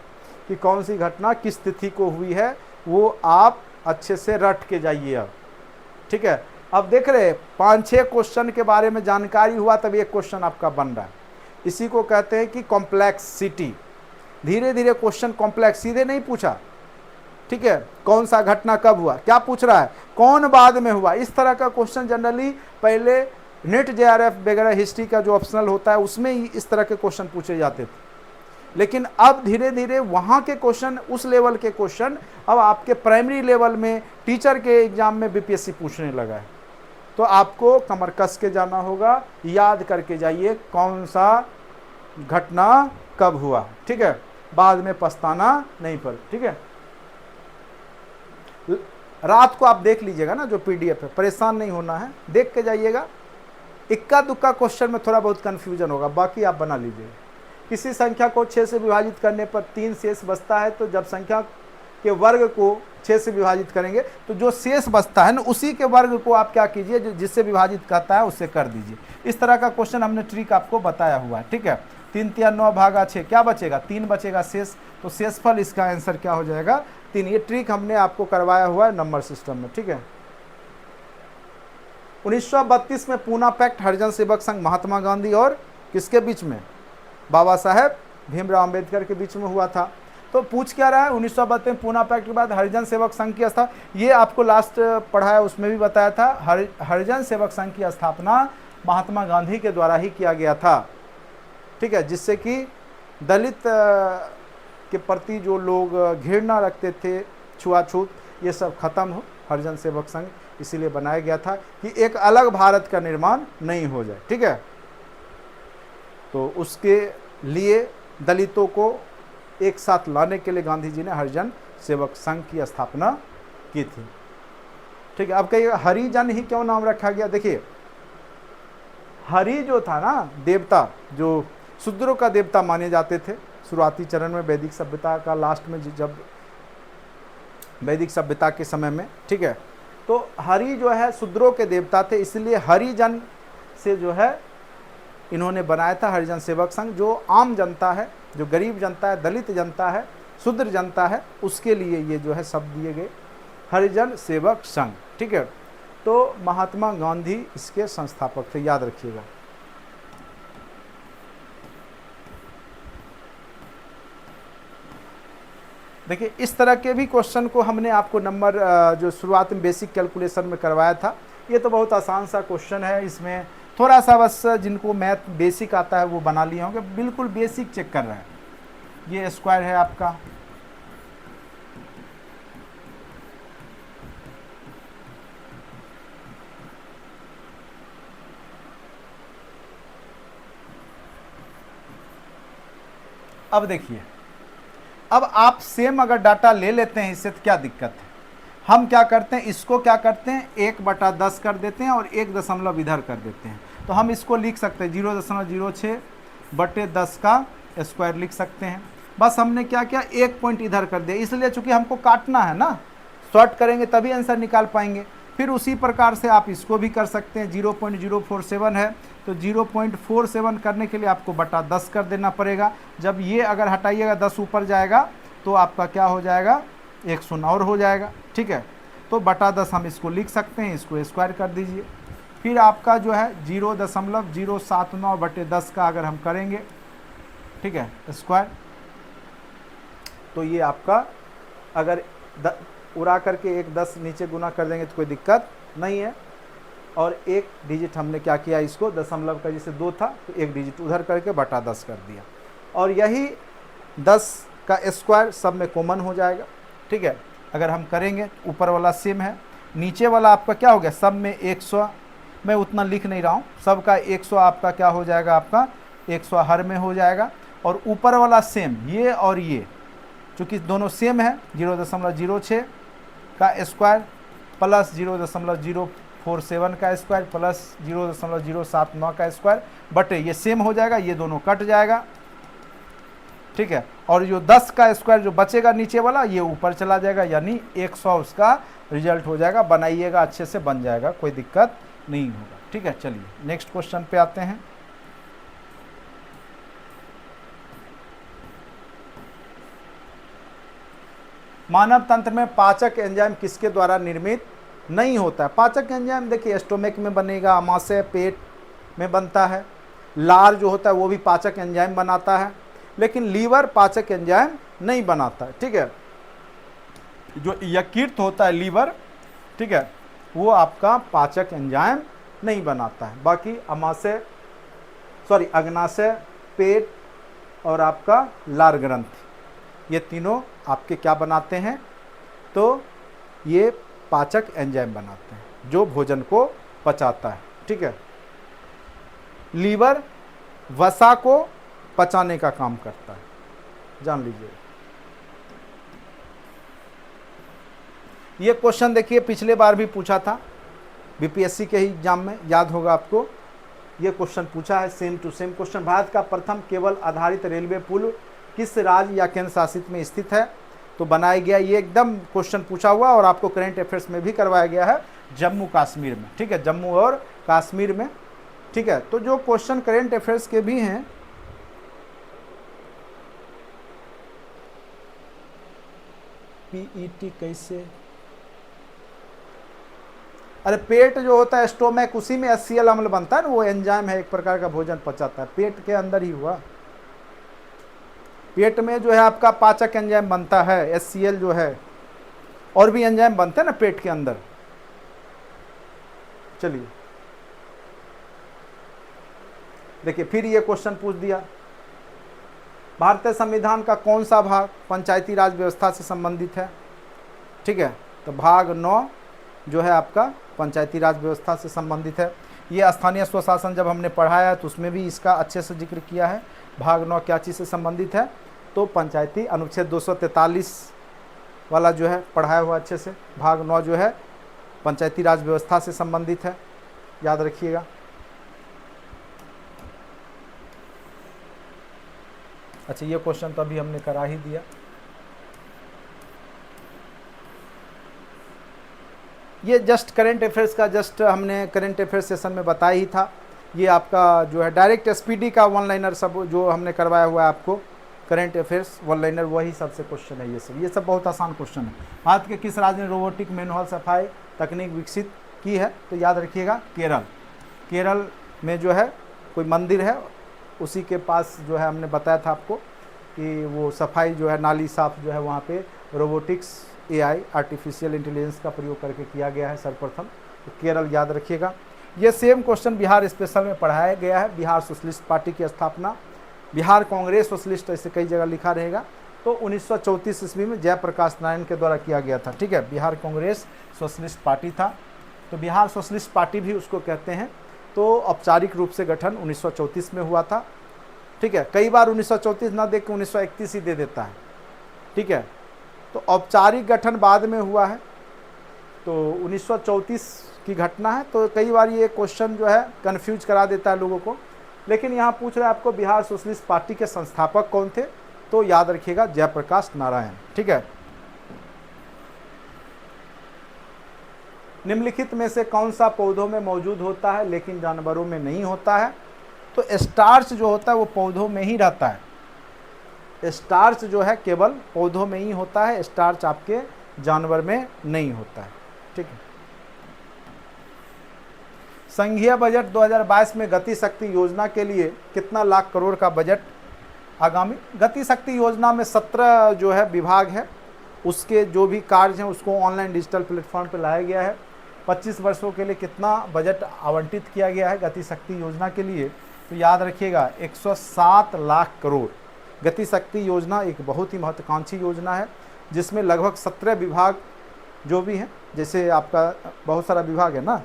कि कौन सी घटना किस तिथि को हुई है, वो आप अच्छे से रट के जाइए अब, ठीक है। अब देख रहे 5-6 क्वेश्चन के बारे में जानकारी हुआ तब एक क्वेश्चन आपका बन रहा है। इसी को कहते हैं कि कॉम्प्लेक्सिटी। धीरे धीरे क्वेश्चन कॉम्प्लेक्स, सीधे नहीं पूछा, ठीक है, कौन सा घटना कब हुआ, क्या पूछ रहा है, कौन बाद में हुआ। इस तरह का क्वेश्चन जनरली पहले नेट जेआरएफ वगैरह हिस्ट्री का जो ऑप्शनल होता है उसमें ही इस तरह के क्वेश्चन पूछे जाते थे। लेकिन अब धीरे धीरे वहाँ के क्वेश्चन, उस लेवल के क्वेश्चन अब आपके प्राइमरी लेवल में टीचर के एग्जाम में बीपीएससी पूछने लगा है। तो आपको कमर कस के जाना होगा, याद करके जाइए कौन सा घटना कब हुआ, ठीक है, बाद में पछताना नहीं पर, ठीक है। रात को आप देख लीजिएगा ना जो पीडीएफ है, परेशान नहीं होना है, देख के जाइएगा। इक्का दुक्का क्वेश्चन में थोड़ा बहुत कंफ्यूजन होगा, बाकी आप बना लीजिएगा। किसी संख्या को 6 से विभाजित करने पर 3 शेष बचता है, तो जब संख्या के वर्ग को 6 से विभाजित करेंगे तो जो शेष बचता है ना उसी के वर्ग को आप क्या कीजिए, जिससे विभाजित करता है उससे कर दीजिए। इस तरह का क्वेश्चन हमने ट्रिक आपको बताया हुआ है, ठीक है। 3 तिया 9 भागा 6 क्या बचेगा, 3 बचेगा शेष, तो शेषफल इसका आंसर क्या हो जाएगा 3। ये ट्रिक हमने आपको करवाया हुआ है नंबर सिस्टम में, ठीक है। 1932 में पूना पैक्ट हरिजन सेवक संघ महात्मा गांधी और किसके बीच में, बाबा साहेब भीमराव अंबेडकर के बीच में हुआ था। तो पूछ क्या रहा है, 1932 में पूना पैक्ट के बाद हरिजन सेवक संघ की स्थापना, ये आपको लास्ट पढ़ाया उसमें भी बताया था, हरिजन सेवक संघ की स्थापना महात्मा गांधी के द्वारा ही किया गया था, ठीक है। जिससे कि दलित के प्रति जो लोग घृणा रखते थे, छुआछूत, ये सब खत्म हो, हरिजन सेवक संघ इसीलिए बनाया गया था कि एक अलग भारत का निर्माण नहीं हो जाए, ठीक है। तो उसके लिए दलितों को एक साथ लाने के लिए गांधी जी ने हरिजन सेवक संघ की स्थापना की थी, ठीक है। अब कहिएगा हरिजन ही क्यों नाम रखा गया, देखिए हरि जो था ना देवता, जो शूद्रों का देवता माने जाते थे शुरुआती चरण में, वैदिक सभ्यता का लास्ट में, जब वैदिक सभ्यता के समय में, ठीक है। तो हरि जो है शूद्रों के देवता थे, इसलिए हरिजन से जो है इन्होंने बनाया था हरिजन सेवक संघ। जो आम जनता है, जो गरीब जनता है, दलित जनता है, शूद्र जनता है, उसके लिए ये जो है शब्द दिए गए हरिजन सेवक संघ, ठीक है। तो महात्मा गांधी इसके संस्थापक थे, याद रखिएगा। देखिए इस तरह के भी क्वेश्चन को हमने आपको नंबर जो शुरुआत में बेसिक कैलकुलेशन में करवाया था, ये तो बहुत आसान सा क्वेश्चन है। इसमें थोड़ा सा बस जिनको मैथ बेसिक आता है वो बना लिए होंगे, बिल्कुल बेसिक चेक कर रहे हैं। ये स्क्वायर है आपका, अब देखिए, अब आप सेम अगर डाटा ले लेते हैं इससे तो क्या दिक्कत है, हम क्या करते हैं, इसको क्या करते हैं 1/10 कर देते हैं और 1 दशमलव इधर कर देते हैं। तो हम इसको लिख सकते हैं 0.06/10 का स्क्वायर लिख सकते हैं। बस हमने क्या किया, 1 पॉइंट इधर कर दिया, इसलिए चूंकि हमको काटना है ना, शॉर्ट करेंगे तभी आंसर निकाल पाएंगे। फिर उसी प्रकार से आप इसको भी कर सकते हैं, 0.047 है तो 0.47 करने के लिए आपको बटा 10 कर देना पड़ेगा। जब ये अगर हटाइएगा 10 ऊपर जाएगा तो आपका क्या हो जाएगा, 1 शून्य और हो जाएगा, ठीक है। तो बटा 10 हम इसको लिख सकते हैं, इसको स्क्वायर कर दीजिए। फिर आपका जो है 0.079/10 का अगर हम करेंगे, ठीक है, स्क्वायर, तो ये आपका अगर उड़ा करके 1 10 नीचे गुना कर देंगे तो कोई दिक्कत नहीं है। और 1 डिजिट हमने क्या किया, इसको दशमलव का जैसे 2 था तो 1 डिजिट उधर करके बटा 10 कर दिया। और यही 10 का स्क्वायर सब में कॉमन हो जाएगा, ठीक है। अगर हम करेंगे, ऊपर वाला सेम है, नीचे वाला आपका क्या हो गया, सब में 100, मैं उतना लिख नहीं रहा हूँ, सबका 100 आपका क्या हो जाएगा, आपका 100 हर में हो जाएगा। और ऊपर वाला सेम, ये और ये चूँकि दोनों सेम है, 0.06 का स्क्वायर प्लस 0.047 का स्क्वायर प्लस 0.079 का स्क्वायर बटे ये सेम हो जाएगा, ये दोनों कट जाएगा, ठीक है। और जो 10 का स्क्वायर जो बचेगा नीचे वाला, ये ऊपर चला जाएगा, यानी 100 उसका रिजल्ट हो जाएगा। बनाइएगा, अच्छे से बन जाएगा, कोई दिक्कत नहीं होगा, ठीक है। चलिए नेक्स्ट क्वेश्चन पे आते हैं। मानव तंत्र में पाचक एंजाइम किसके द्वारा निर्मित नहीं होता है। पाचक एंजाइम देखिए स्टोमक में बनेगा, आमाशय पेट में बनता है, लार जो होता है वो भी पाचक एंजाइम बनाता है, लेकिन लीवर पाचक एंजाइम नहीं बनाता है, ठीक है। जो यकृत होता है लीवर, ठीक है, वो आपका पाचक एंजाइम नहीं बनाता है। बाकी अमाशय अग्नाशय, पेट और आपका लार ग्रंथि, ये तीनों आपके क्या बनाते हैं, तो ये पाचक एंजाइम बनाते हैं जो भोजन को पचाता है। ठीक है, लीवर वसा को पचाने का काम करता है, जान लीजिए। ये क्वेश्चन देखिए पिछले बार भी पूछा था बीपीएससी के ही एग्जाम में, याद होगा आपको। ये क्वेश्चन पूछा है, same to same question. Bharat का प्रथम केबल आधारित रेलवे पुल किस राज्य या केंद्र शासित में स्थित है, तो बनाया गया। ये एकदम क्वेश्चन पूछा हुआ और आपको करंट अफेयर्स में भी करवाया गया है, जम्मू कश्मीर में। ठीक है, जम्मू और कश्मीर में। ठीक है, तो जो क्वेश्चन करंट अफेयर्स के भी हैं, पीईटी कैसे, अरे पेट जो होता है स्टोमैक, उसी में HCl अम्ल बनता है ना, वो एंजाइम है, एक प्रकार का भोजन पचाता है, पेट के अंदर ही हुआ। पेट में जो है आपका पाचक एंजाइम बनता है, HCl जो है, और भी एंजाइम बनते हैं ना पेट के अंदर। चलिए देखिए, फिर ये क्वेश्चन पूछ दिया, भारतीय संविधान का कौन सा भाग पंचायती राज व्यवस्था से संबंधित है। ठीक है, तो भाग 9 जो है आपका पंचायती राज व्यवस्था से संबंधित है। ये स्थानीय स्वशासन जब हमने पढ़ाया है तो उसमें भी इसका अच्छे से जिक्र किया है। भाग 9 क्या चीज़ से संबंधित है, तो पंचायती अनुच्छेद 243 वाला जो है पढ़ाया हुआ अच्छे से। भाग 9 जो है पंचायती राज व्यवस्था से संबंधित है, याद रखिएगा। अच्छा, ये क्वेश्चन तो अभी हमने करा ही दिया। ये जस्ट करंट अफेयर्स का, जस्ट हमने करंट अफेयर्स सेशन में बताया ही था। ये आपका जो है डायरेक्ट एसपीडी का वन लाइनर सब जो हमने करवाया हुआ है आपको, करंट अफेयर्स वन लाइनर, वही सबसे क्वेश्चन है। ये सब बहुत आसान क्वेश्चन है। भारत के किस राज्य ने रोबोटिक मैनुअल सफाई तकनीक विकसित की है, तो याद रखिएगा केरल। केरल में जो है कोई मंदिर है, उसी के पास जो है हमने बताया था आपको कि वो सफाई जो है, नाली साफ जो है, वहाँ पे रोबोटिक्स AI आर्टिफिशियल इंटेलिजेंस का प्रयोग करके किया गया है सर्वप्रथम। तो केरल याद रखिएगा। ये सेम क्वेश्चन बिहार स्पेशल में पढ़ाया गया है। बिहार सोशलिस्ट पार्टी की स्थापना, बिहार कांग्रेस सोशलिस्ट, ऐसे कई जगह लिखा रहेगा, तो 1934 ईस्वी में जयप्रकाश नारायण के द्वारा किया गया था। ठीक है, बिहार कांग्रेस सोशलिस्ट पार्टी था, तो बिहार सोशलिस्ट पार्टी भी उसको कहते हैं। तो औपचारिक रूप से गठन 1934 में हुआ था। ठीक है, कई बार 1934 ना दे के 1931 ही दे देता है। ठीक है, तो औपचारिक गठन बाद में हुआ है, तो 1934 की घटना है। तो कई बार ये क्वेश्चन जो है कंफ्यूज करा देता है लोगों को, लेकिन यहाँ पूछ रहा है आपको बिहार सोशलिस्ट पार्टी के संस्थापक कौन थे, तो याद रखिएगा जयप्रकाश नारायण। ठीक है, निम्नलिखित में से कौन सा पौधों में मौजूद होता है लेकिन जानवरों में नहीं होता है, तो स्टार्च जो होता है वो पौधों में ही रहता है। स्टार्च जो है केवल पौधों में ही होता है, स्टार्च आपके जानवर में नहीं होता है। ठीक है, संघीय बजट 2022 में गति शक्ति योजना के लिए कितना लाख करोड़ का बजट आगामी। गति शक्ति योजना में 17 जो है विभाग है, उसके जो भी कार्य हैं उसको ऑनलाइन डिजिटल प्लेटफॉर्म पर लाया गया है। 25 वर्षों के लिए कितना बजट आवंटित किया गया है गति शक्ति योजना के लिए, तो याद रखिएगा 107 लाख करोड़। गति शक्ति योजना एक बहुत ही महत्वाकांक्षी योजना है, जिसमें लगभग 17 विभाग जो भी हैं, जैसे आपका बहुत सारा विभाग है ना,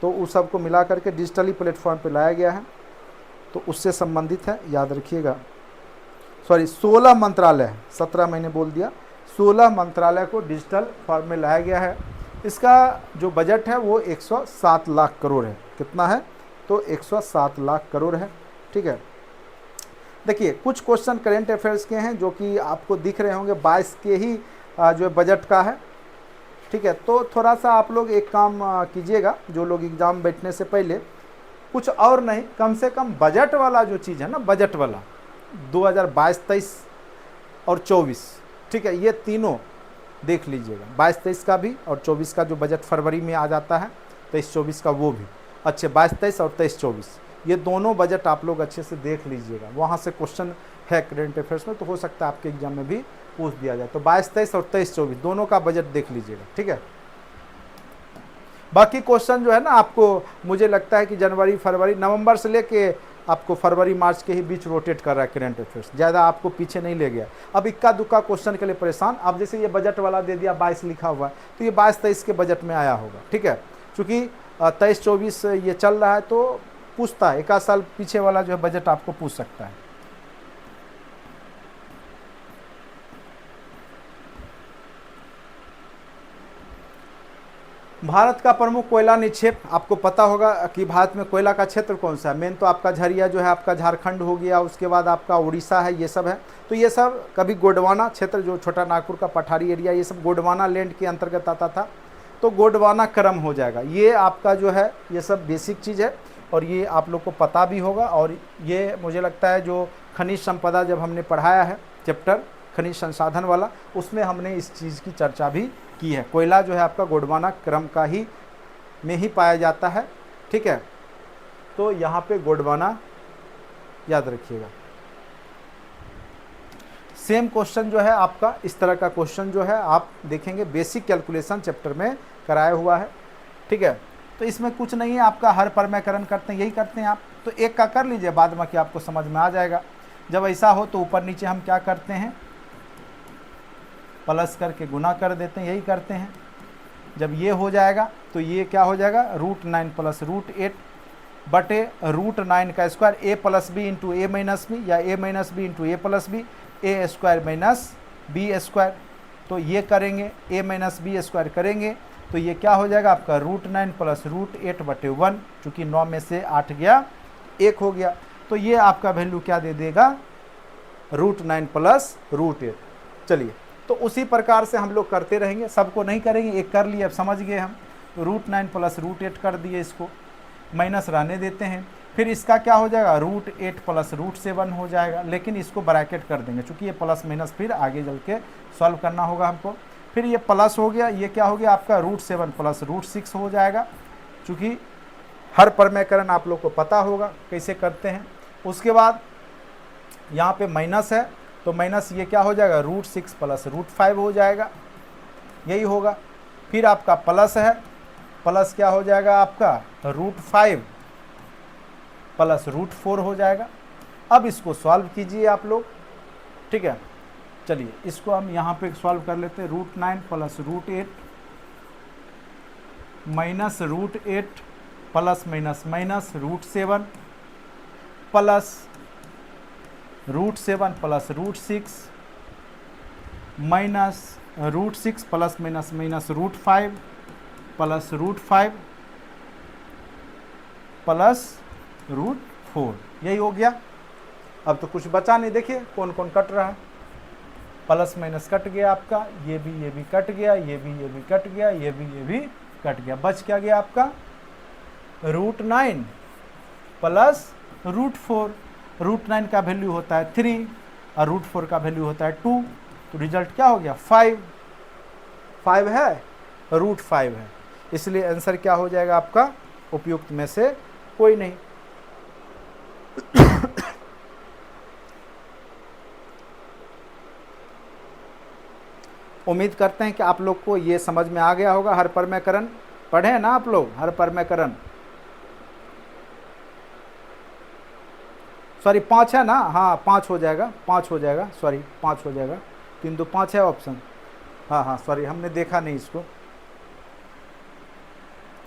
तो उस सबको मिला करके डिजिटली प्लेटफॉर्म पे लाया गया है, तो उससे संबंधित है, याद रखिएगा। 16 मंत्रालय, 17 मैंने बोल दिया, 16 मंत्रालय को डिजिटल फॉर्म में लाया गया है। इसका जो बजट है वो 107 लाख करोड़ है। कितना है, तो 107 लाख करोड़ है। ठीक है, देखिए कुछ क्वेश्चन करेंट अफेयर्स के हैं जो कि आपको दिख रहे होंगे, 22 के ही जो बजट का है। ठीक है, तो थोड़ा सा आप लोग एक काम कीजिएगा, जो लोग एग्ज़ाम बैठने से पहले, कुछ और नहीं, कम से कम बजट वाला जो चीज़ है ना, बजट वाला 2022-23 और 24, ठीक है, ये तीनों देख लीजिएगा। 22-23 का भी और 24 का जो बजट फरवरी में आ जाता है, 23-24 का वो भी अच्छे, 22-23 और 23-24 ये दोनों बजट आप लोग अच्छे से देख लीजिएगा। वहाँ से क्वेश्चन है करेंट अफेयर्स में, तो हो सकता है आपके एग्जाम में भी पूछ दिया जाए। तो 22-23 और 23-24 दोनों का बजट देख लीजिएगा। ठीक है, बाकी क्वेश्चन जो है ना आपको मुझे लगता है कि जनवरी फरवरी नवंबर से लेके आपको फरवरी मार्च के ही बीच रोटेट कर रहा है करंट अफेयर्स, ज़्यादा आपको पीछे नहीं ले गया। अब इक्का दुक्का क्वेश्चन के लिए परेशान। अब जैसे ये बजट वाला दे दिया 22 लिखा हुआ है, तो ये 22-23 के बजट में आया होगा, ठीक है। चूँकि 23-24 ये चल रहा है तो पूछता है, एक आध साल पीछे वाला जो है बजट आपको पूछ सकता है। भारत का प्रमुख कोयला निक्षेप, आपको पता होगा कि भारत में कोयला का क्षेत्र कौन सा है। मेन तो आपका झरिया जो है आपका झारखंड हो गया, उसके बाद आपका उड़ीसा है, ये सब है। तो ये सब कभी गोंडवाना क्षेत्र जो छोटा नागपुर का पठारी एरिया, ये सब गोंडवाना लैंड के अंतर्गत आता था, तो गोंडवाना क्रम हो जाएगा। ये आपका जो है ये सब बेसिक चीज़ है और ये आप लोग को पता भी होगा। और ये मुझे लगता है जो खनिज संपदा जब हमने पढ़ाया है चैप्टर खनिज संसाधन वाला, उसमें हमने इस चीज़ की चर्चा भी की है। कोयला जो है आपका गोंडवाना क्रम का ही में ही पाया जाता है, ठीक है। तो यहाँ पे गोंडवाना याद रखिएगा। सेम क्वेश्चन जो है आपका इस तरह का क्वेश्चन जो है आप देखेंगे बेसिक कैलकुलेशन चैप्टर में कराया हुआ है, ठीक है। तो इसमें कुछ नहीं है, आपका हर परमेकरण करते हैं, यही करते हैं आप। तो एक का कर लीजिए, बाद में कि आपको समझ में आ जाएगा। जब ऐसा हो तो ऊपर नीचे हम क्या करते हैं, प्लस करके गुना कर देते हैं, यही करते हैं। जब ये हो जाएगा तो ये क्या हो जाएगा, √9 + √8 बटे √9 का square, a + b into a minus B या a minus B into a plus B, a square minus b square. तो ये करेंगे a माइनस बी स्क्वायर करेंगे तो ये क्या हो जाएगा आपका √9 + √8 बटे 1, चूँकि 9 में से 8 गया 1 हो गया। तो ये आपका वैल्यू क्या दे देगा, √9 + √8। चलिए, तो उसी प्रकार से हम लोग करते रहेंगे, सबको नहीं करेंगे, एक कर लिए अब समझ गए हम। तो √9 + √8 कर दिए, इसको माइनस रहने देते हैं। फिर इसका क्या हो जाएगा, √8 + √7 हो जाएगा, लेकिन इसको ब्रैकेट कर देंगे चूँकि ये प्लस माइनस फिर आगे चल के सॉल्व करना होगा हमको। फिर ये प्लस हो गया, ये क्या हो गया आपका √7 + √6 हो जाएगा, चूँकि हर परमेकरण आप लोग को पता होगा कैसे करते हैं। उसके बाद यहाँ पे माइनस है तो माइनस ये क्या हो जाएगा, √6 + √5 हो जाएगा, यही होगा। फिर आपका प्लस है, प्लस क्या हो जाएगा आपका √5 + √4 हो जाएगा। अब इसको सॉल्व कीजिए आप लोग, ठीक है। चलिए इसको हम यहाँ पे सॉल्व कर लेते हैं। √9 + √8 minus √8 plus minus minus √7 plus √7 + √6 minus √6 plus minus minus √5 plus √5 plus √4, यही हो गया। अब तो कुछ बचा नहीं, देखिए कौन कौन कट रहा है, प्लस माइनस कट गया आपका, ये भी कट गया, ये भी कट गया, ये भी कट गया। बच क्या गया आपका √9 प्लस √4। √9 का वैल्यू होता है 3 और √4 का वैल्यू होता है 2, तो रिजल्ट क्या हो गया 5 है, √5 है। इसलिए आंसर क्या हो जाएगा आपका, उपयुक्त में से कोई नहीं। उम्मीद करते हैं कि आप लोग को ये समझ में आ गया होगा। हर परमेकरण पढ़े हैं ना आप लोग, हर परमेकरण, सॉरी 5 है ना, हाँ 5 हो जाएगा, 5 हो जाएगा, सॉरी 5 हो जाएगा, 3 2 5 है ऑप्शन। हाँ सॉरी हमने देखा नहीं इसको,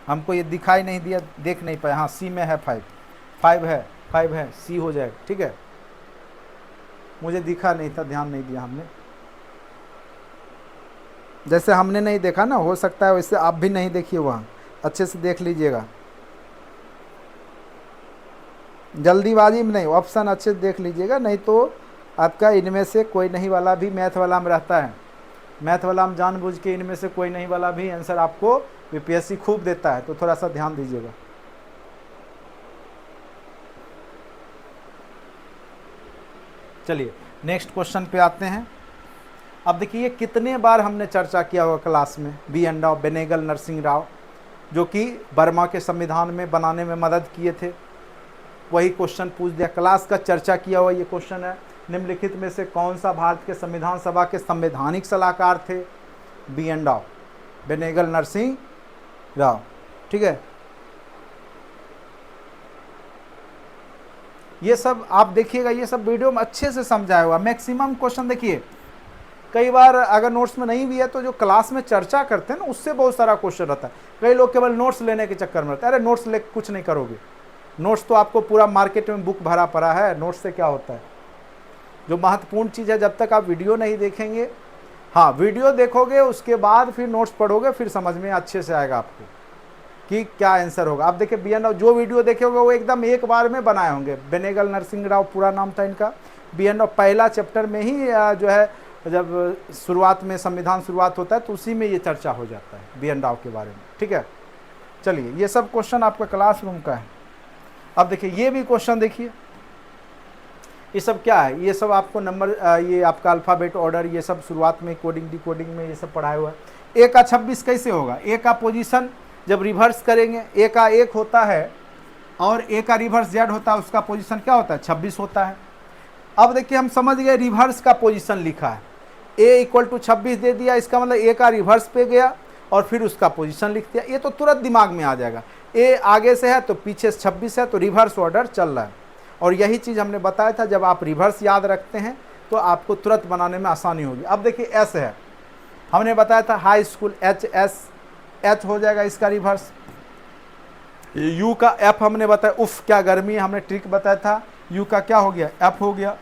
हमको ये दिखाई नहीं दिया, देख नहीं पाया। हाँ सी में है 5 है, सी हो जाएगा, ठीक है। मुझे दिखा नहीं था, ध्यान नहीं दिया हमने, जैसे हमने नहीं देखा ना, हो सकता है वैसे आप भी नहीं देखिए, वहाँ अच्छे से देख लीजिएगा, जल्दीबाजी में नहीं, ऑप्शन अच्छे से देख लीजिएगा, नहीं तो आपका इनमें से कोई नहीं वाला भी मैथ वाला में रहता है। मैथ वाला हम जानबूझ के इनमें से कोई नहीं वाला भी आंसर आपको यूपीएससी खूब देता है, तो थोड़ा सा ध्यान दीजिएगा। चलिए नेक्स्ट क्वेश्चन पे आते हैं। अब देखिए कितने बार हमने चर्चा किया हुआ क्लास में, B.N. बेनेगल नरसिंह राव, जो कि बर्मा के संविधान में बनाने में मदद किए थे, वही क्वेश्चन पूछ दिया। क्लास का चर्चा किया हुआ ये क्वेश्चन है, निम्नलिखित में से कौन सा भारत के संविधान सभा के संवैधानिक सलाहकार थे, B.N. बेनेगल नरसिंह राव। ठीक है। ये सब आप देखिएगा, ये सब वीडियो में अच्छे से समझाया हुआ। मैक्सिमम क्वेश्चन देखिए, कई बार अगर नोट्स में नहीं भी है तो जो क्लास में चर्चा करते हैं ना, उससे बहुत सारा क्वेश्चन रहता है। कई लोग केवल नोट्स लेने के चक्कर में रहते हैं। अरे नोट्स ले कुछ नहीं करोगे, नोट्स तो आपको पूरा मार्केट में बुक भरा पड़ा है, नोट्स से क्या होता है। जो महत्वपूर्ण चीज़ है, जब तक आप वीडियो नहीं देखेंगे, हाँ वीडियो देखोगे उसके बाद फिर नोट्स पढ़ोगे, फिर समझ में अच्छे से आएगा आपको कि क्या आंसर होगा। आप देखिए BN राव, जो वीडियो देखे होंगे वो एकदम एक बार में बनाए होंगे। बेनेगल नरसिंह राव पूरा नाम था इनका। BN राव पहला चैप्टर में ही जो है, जब शुरुआत में संविधान शुरुआत होता है तो उसी में ये चर्चा हो जाता है BN राव के बारे में, ठीक है। चलिए, ये सब क्वेश्चन आपका क्लासरूम का है। अब देखिए ये भी क्वेश्चन देखिए, ये सब क्या है, ये सब आपको नंबर, ये आपका अल्फ़ाबेट ऑर्डर, ये सब शुरुआत में कोडिंग डिकोडिंग में ये सब पढ़ाया हुआ है। A का 26 कैसे होगा? A का पोजीशन जब रिवर्स करेंगे, A का 1 होता है और A का रिवर्स Z होता है, उसका पोजीशन क्या होता है? 26 होता है। अब देखिए हम समझ गए रिवर्स का पोजीशन लिखा है, A = 26 दे दिया, इसका मतलब A का रिवर्स पे गया और फिर उसका पोजीशन लिख दिया। ये तो तुरंत दिमाग में आ जाएगा। A आगे से है तो पीछे 26 है, तो रिवर्स ऑर्डर चल रहा है। और यही चीज़ हमने बताया था, जब आप रिवर्स याद रखते हैं तो आपको तुरंत बनाने में आसानी होगी। अब देखिए S है, हमने बताया था हाई स्कूल, H हो जाएगा इसका रिवर्स। U का F हमने बताया, उफ क्या गर्मी है, हमने ट्रिक बताया था। U का क्या हो गया? F हो गया।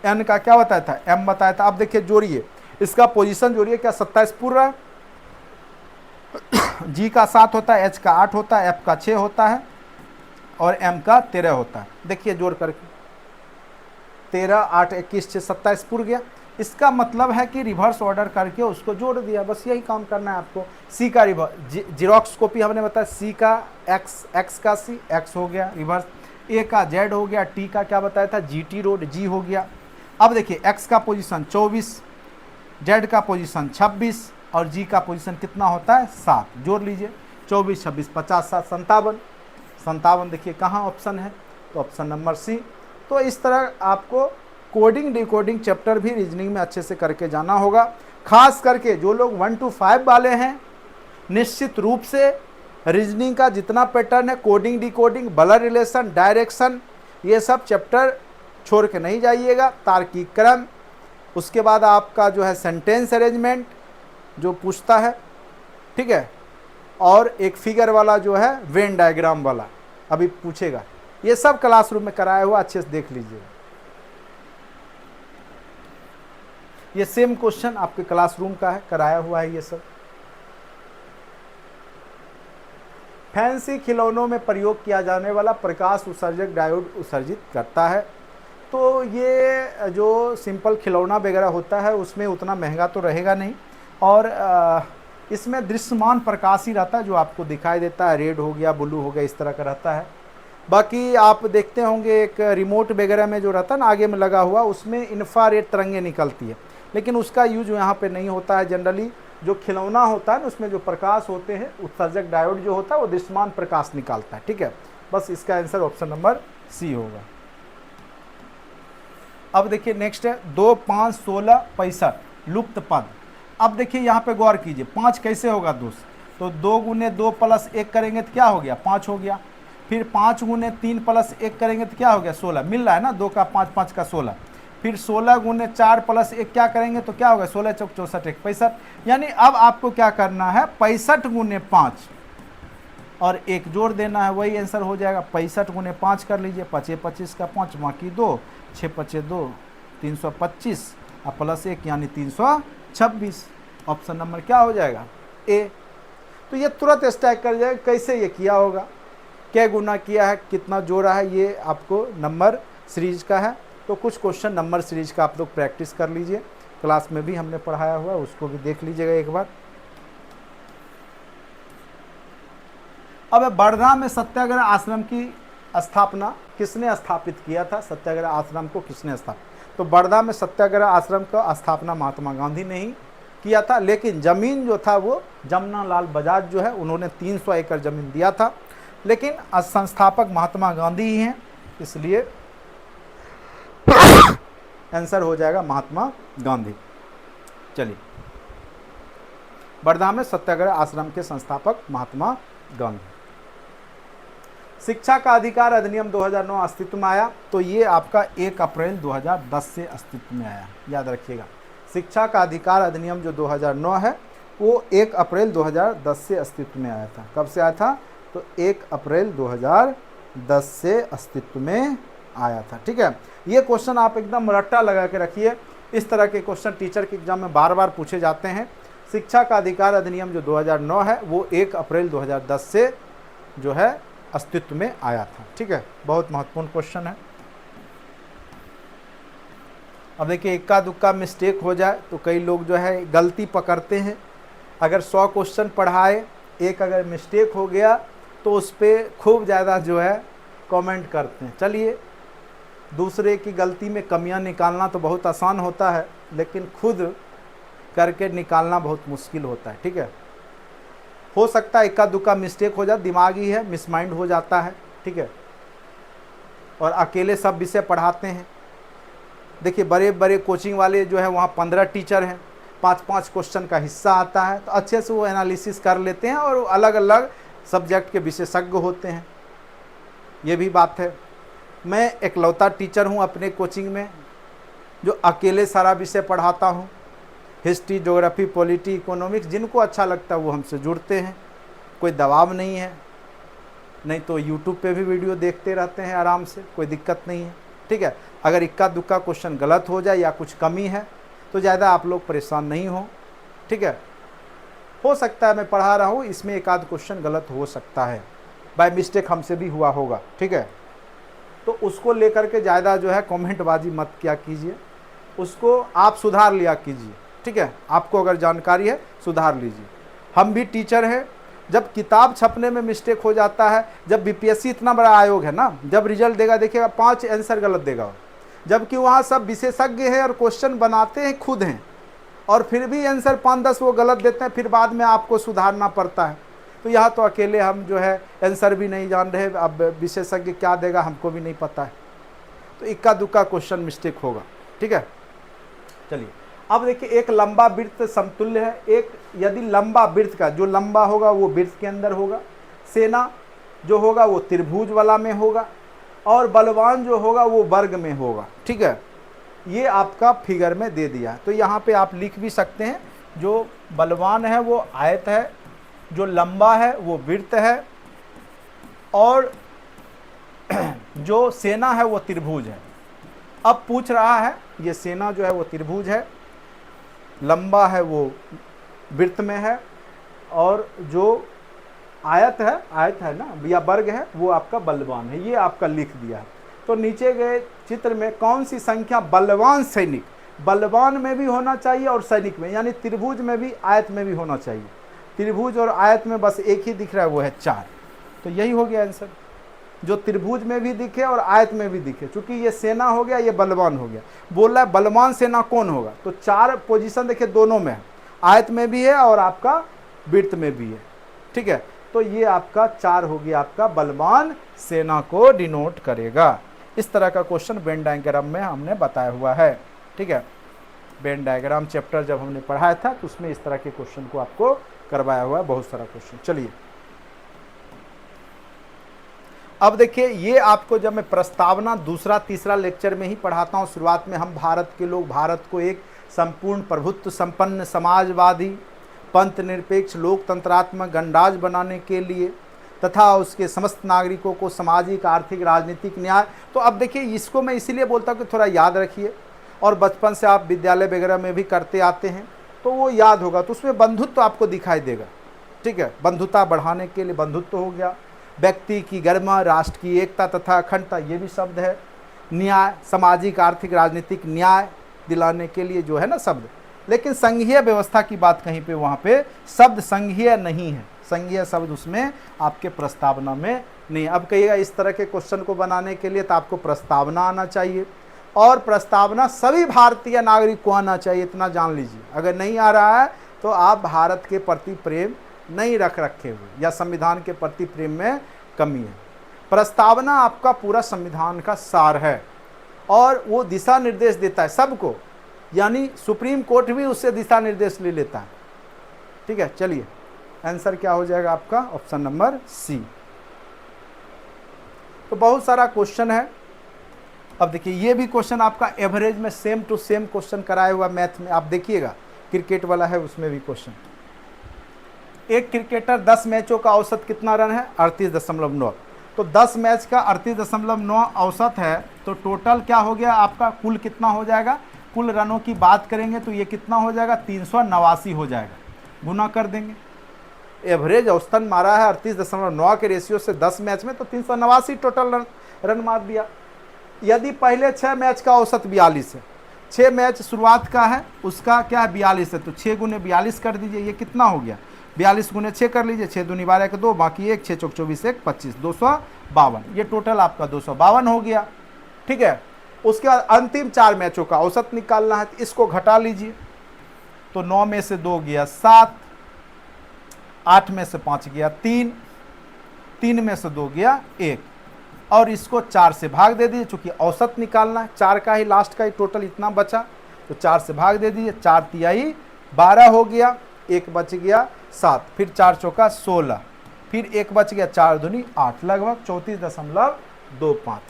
N का क्या बताया था? M बताया था। अब देखिए जोड़िए, इसका पोजीशन जोड़िए, क्या 27 पूरा है? G का 7 होता है, H का 8 होता है, F का 6 होता है और M का 13 होता है। देखिए जोड़ करके 13, 8, 21, 6, 27 पूर गया। इसका मतलब है कि रिवर्स ऑर्डर करके उसको जोड़ दिया, बस यही काम करना है आपको। C का रिवर्स, जीरोक्स कॉपी हमने बताया, C का X का C, X हो गया रिवर्स। A का Z हो गया, T का क्या बताया था? GT रोड, G हो गया। अब देखिए X का पोजीशन 24, Z का पोजीशन 26 और G का पोजीशन कितना होता है? 7। जोड़ लीजिए, 24, 26, 50, 7, 57। 57 देखिए कहाँ ऑप्शन है? तो ऑप्शन नंबर C। तो इस तरह आपको कोडिंग डिकोडिंग चैप्टर भी रीजनिंग में अच्छे से करके जाना होगा। खास करके जो लोग 1 to 5 वाले हैं, निश्चित रूप से रीजनिंग का जितना पैटर्न है, coding decoding, blood relation, direction, ये सब चैप्टर छोड़ के नहीं जाइएगा। तार्किक क्रम, उसके बाद आपका जो है सेंटेंस अरेंजमेंट जो पूछता है, ठीक है, और एक फिगर वाला जो है वेन डायग्राम वाला अभी पूछेगा। ये सब क्लासरूम में कराया हुआ, अच्छे से देख लीजिएगा। ये सेम क्वेश्चन आपके क्लासरूम का है, कराया हुआ है ये सब। फैंसी खिलौनों में प्रयोग किया जाने वाला प्रकाश उत्सर्जक डायोड उत्सर्जित करता है। तो ये जो सिंपल खिलौना वगैरह होता है उसमें उतना महंगा तो रहेगा नहीं, और इसमें दृश्यमान प्रकाश ही रहता है जो आपको दिखाई देता है। रेड हो गया, ब्लू हो गया, इस तरह का रहता है। बाकी आप देखते होंगे एक रिमोट वगैरह में जो रहता है ना आगे में लगा हुआ, उसमें इंफ्रारेड तरंगें निकलती है, लेकिन उसका यूज यहाँ पे नहीं होता है। जनरली जो खिलौना होता है ना उसमें जो प्रकाश होते हैं, उत्सर्जक डायोड जो होता है वो दृश्यमान प्रकाश निकालता है, ठीक है। बस इसका आंसर ऑप्शन नंबर C होगा। अब देखिए नेक्स्ट है 2, 5, 16, 65 लुप्त पद। अब देखिए यहाँ पे गौर कीजिए, 5 कैसे होगा दोस्त? तो 2 × 2 + 1 करेंगे तो क्या हो गया? 5 हो गया। फिर 5 × 3 + 1 करेंगे तो क्या हो गया? 16। मिल रहा है ना, 2 का 5, 5 का 16। फिर 16 × 4 + 1 क्या करेंगे तो क्या होगा? 16 × 4 = 64, 65। यानी अब आपको क्या करना है? 65 × 5 और 1 जोड़ देना है, वही आंसर हो जाएगा। 65 × 5 कर लीजिए, 5 × 25 का 5, बाकी 2, 6 × 5 = 2, 325 और +1 यानी 326। ऑप्शन नंबर क्या हो जाएगा? A। तो ये तुरंत स्टैक कर जाएगा। कैसे ये किया होगा, क्या गुना किया है, कितना जोड़ा है, ये आपको नंबर सीरीज का है। तो कुछ क्वेश्चन नंबर सीरीज का आप लोग प्रैक्टिस कर लीजिए, क्लास में भी हमने पढ़ाया हुआ है, उसको भी देख लीजिएगा एक बार। अब वर्धा में सत्याग्रह आश्रम की स्थापना किसने स्थापित किया था? सत्याग्रह आश्रम को किसने स्थापित? तो वर्धा में सत्याग्रह आश्रम का स्थापना महात्मा गांधी ने ही किया था, लेकिन ज़मीन जो था वो जमुना लाल बजाज जो है उन्होंने 300 एकड़ ज़मीन दिया था, लेकिन संस्थापक महात्मा गांधी ही हैं, इसलिए आंसर हो जाएगा महात्मा गांधी। चलिए, वर्धा में सत्याग्रह आश्रम के संस्थापक महात्मा गांधी। शिक्षा का अधिकार अधिनियम 2009 अस्तित्व में आया, तो ये आपका 1 अप्रैल 2010 से अस्तित्व में आया, याद रखिएगा। शिक्षा का अधिकार अधिनियम जो 2009 है वो 1 अप्रैल 2010 से अस्तित्व में आया था। कब से आया था? तो 1 अप्रैल 2010 से अस्तित्व में आया था। ठीक है, ये क्वेश्चन आप एकदम रट्टा लगा के रखिए। इस तरह के क्वेश्चन टीचर के एग्जाम में बार बार पूछे जाते हैं। शिक्षा का अधिकार अधिनियम जो 2009 है वो 1 अप्रैल 2010 से जो है अस्तित्व में आया था। ठीक है, बहुत महत्वपूर्ण क्वेश्चन है। अब देखिए, इक्का दुक्का मिस्टेक हो जाए तो कई लोग जो है गलती पकड़ते हैं। अगर 100 क्वेश्चन पढ़ाए, एक अगर मिस्टेक हो गया तो उस पर खूब ज़्यादा जो है कमेंट करते हैं। चलिए, दूसरे की गलती में कमियां निकालना तो बहुत आसान होता है, लेकिन खुद करके निकालना बहुत मुश्किल होता है। ठीक है, हो सकता है इक्का दुक्का मिस्टेक हो जाए, दिमागी है, मिसमाइंड हो जाता है। ठीक है, और अकेले सब विषय पढ़ाते हैं। देखिए, बड़े बड़े कोचिंग वाले जो है वहाँ 15 टीचर हैं, 5-5 क्वेश्चन का हिस्सा आता है, तो अच्छे से वो एनालिसिस कर लेते हैं और अलग अलग सब्जेक्ट के विशेषज्ञ होते हैं। ये भी बात है। मैं इकलौता टीचर हूँ अपने कोचिंग में जो अकेले सारा विषय पढ़ाता हूँ। हिस्ट्री, ज्योग्राफी, पॉलिटी, इकोनॉमिक्स, जिनको अच्छा लगता है वो हमसे जुड़ते हैं। कोई दबाव नहीं है, नहीं तो यूट्यूब पे भी वीडियो देखते रहते हैं आराम से, कोई दिक्कत नहीं है। ठीक है, अगर इक्का दुक्का क्वेश्चन गलत हो जाए या कुछ कमी है तो ज़्यादा आप लोग परेशान नहीं हो। ठीक है, हो सकता है मैं पढ़ा रहा हूँ, इसमें एक आध क्वेश्चन गलत हो सकता है, बाय मिस्टेक हमसे भी हुआ होगा। ठीक है, तो उसको लेकर के ज़्यादा जो है कमेंटबाजी मत किया कीजिए, उसको आप सुधार लिया कीजिए। ठीक है, आपको अगर जानकारी है सुधार लीजिए। हम भी टीचर हैं, जब किताब छपने में मिस्टेक हो जाता है, जब बीपीएससी इतना बड़ा आयोग है ना, जब रिजल्ट देगा देखिएगा 5 आंसर गलत देगा, जबकि वहाँ सब विशेषज्ञ हैं और क्वेश्चन बनाते हैं खुद हैं, और फिर भी आंसर 5-10 वो गलत देते हैं, फिर बाद में आपको सुधारना पड़ता है। तो यहाँ तो अकेले हम जो है आंसर भी नहीं जान रहे, अब विशेषज्ञ क्या देगा हमको भी नहीं पता है, तो इक्का दुक्का क्वेश्चन मिस्टेक होगा। ठीक है, चलिए अब देखिए, एक लंबा वृत्त समतुल्य है। एक यदि लंबा वृत्त का जो लंबा होगा वो वृत्त के अंदर होगा, सेना जो होगा वो त्रिभुज वाला में होगा, और बलवान जो होगा वो वर्ग में होगा। ठीक है, ये आपका फिगर में दे दिया है। तो यहाँ पे आप लिख भी सकते हैं, जो बलवान है वो आयत है, जो लंबा है वो वृत्त है, और जो सेना है वो त्रिभुज है। अब पूछ रहा है, ये सेना जो है वो त्रिभुज है, लंबा है वो वृत्त में है, और जो आयत है ना या वर्ग है वो आपका बलवान है। ये आपका लिख दिया है। तो नीचे गए चित्र में कौन सी संख्या बलवान सैनिक, बलवान में भी होना चाहिए और सैनिक में, यानी त्रिभुज में भी आयत में भी होना चाहिए। त्रिभुज और आयत में बस एक ही दिख रहा है, वो है 4। तो यही हो गया आंसर, जो त्रिभुज में भी दिखे और आयत में भी दिखे। चूंकि ये सेना हो गया, ये बलवान हो गया। बोल रहा है बलवान सेना कौन होगा, तो 4 पोजीशन देखिए दोनों में है, आयत में भी है और आपका वृत्त में भी है। ठीक है, तो ये आपका 4 हो गया, आपका बलवान सेना को डिनोट करेगा। इस तरह का क्वेश्चन वेन डायग्राम में हमने बताया हुआ है। ठीक है, वेन डायग्राम चैप्टर जब हमने पढ़ाया था तो उसमें इस तरह के क्वेश्चन को आपको करवाया हुआ है, बहुत सारा क्वेश्चन। चलिए अब देखिए, ये आपको जब मैं प्रस्तावना दूसरा तीसरा लेक्चर में ही पढ़ाता हूँ। शुरुआत में हम भारत के लोग भारत को एक संपूर्ण प्रभुत्व संपन्न समाजवादी पंथ निरपेक्ष लोकतंत्रात्मक गणराज्य बनाने के लिए तथा उसके समस्त नागरिकों को सामाजिक आर्थिक राजनीतिक न्याय। तो अब देखिए, इसको मैं इसीलिए बोलता हूँ कि थोड़ा याद रखिए, और बचपन से आप विद्यालय वगैरह में भी करते आते हैं तो वो याद होगा। तो उसमें बंधुत्व आपको दिखाई देगा। ठीक है, बंधुता बढ़ाने के लिए बंधुत्व हो गया, व्यक्ति की गरिमा, राष्ट्र की एकता तथा अखंडता, ये भी शब्द है। न्याय, सामाजिक आर्थिक राजनीतिक न्याय दिलाने के लिए जो है ना शब्द। लेकिन संघीय व्यवस्था की बात कहीं पे वहाँ पे शब्द संघीय नहीं है, संघीय शब्द उसमें आपके प्रस्तावना में नहीं। अब कहिएगा इस तरह के क्वेश्चन को बनाने के लिए तो आपको प्रस्तावना आना चाहिए, और प्रस्तावना सभी भारतीय नागरिक को आना चाहिए, इतना जान लीजिए। अगर नहीं आ रहा है तो आप भारत के प्रति प्रेम नहीं रखे हुए, या संविधान के प्रति प्रेम में कमी है। प्रस्तावना आपका पूरा संविधान का सार है, और वो दिशा निर्देश देता है सबको, यानी सुप्रीम कोर्ट भी उससे दिशा निर्देश ले लेता है। ठीक है, चलिए आंसर क्या हो जाएगा आपका, ऑप्शन नंबर सी। तो बहुत सारा क्वेश्चन है। अब देखिए ये भी क्वेश्चन आपका एवरेज में सेम टू सेम क्वेश्चन कराया हुआ मैथ में, आप देखिएगा क्रिकेट वाला है उसमें भी क्वेश्चन। एक क्रिकेटर 10 मैचों का औसत कितना रन है? 38.9। तो 10 मैच का 38.9 औसत है, तो टोटल क्या हो गया आपका, कुल कितना हो जाएगा? कुल रनों की बात करेंगे तो ये कितना हो जाएगा? 389 हो जाएगा, गुना कर देंगे। एवरेज औसतन मारा है 38.9 के रेशियो से 10 मैच में, तो 389 टोटल रन मार दिया। यदि पहले 6 मैच का औसत 42 है, 6 मैच शुरुआत का है, उसका क्या है 42 है, तो 6 गुने 42 कर दीजिए, ये कितना हो गया? 42 गुने 6 कर लीजिए, 6 दूनी 12 के 2, बाकी 1, 6 चौक 24 1 25, 252। ये टोटल आपका 252 हो गया, ठीक है। उसके बाद अंतिम 4 मैचों का औसत निकालना है, तो इसको घटा लीजिए, तो 9 में से 2 गया 7, 8 में से 5 गया 3, 3 में से 2 गया 1, और इसको 4 से भाग दे दीजिए, चूंकि औसत निकालना है, 4 का ही लास्ट का ही टोटल इतना बचा, तो 4 से भाग दे दीजिए, 4 तिहाई 12 हो गया, 1 बच गया 7, फिर 4 चौका 16, फिर 1 बच गया, 4 दूनी 8, लगभग 34.25।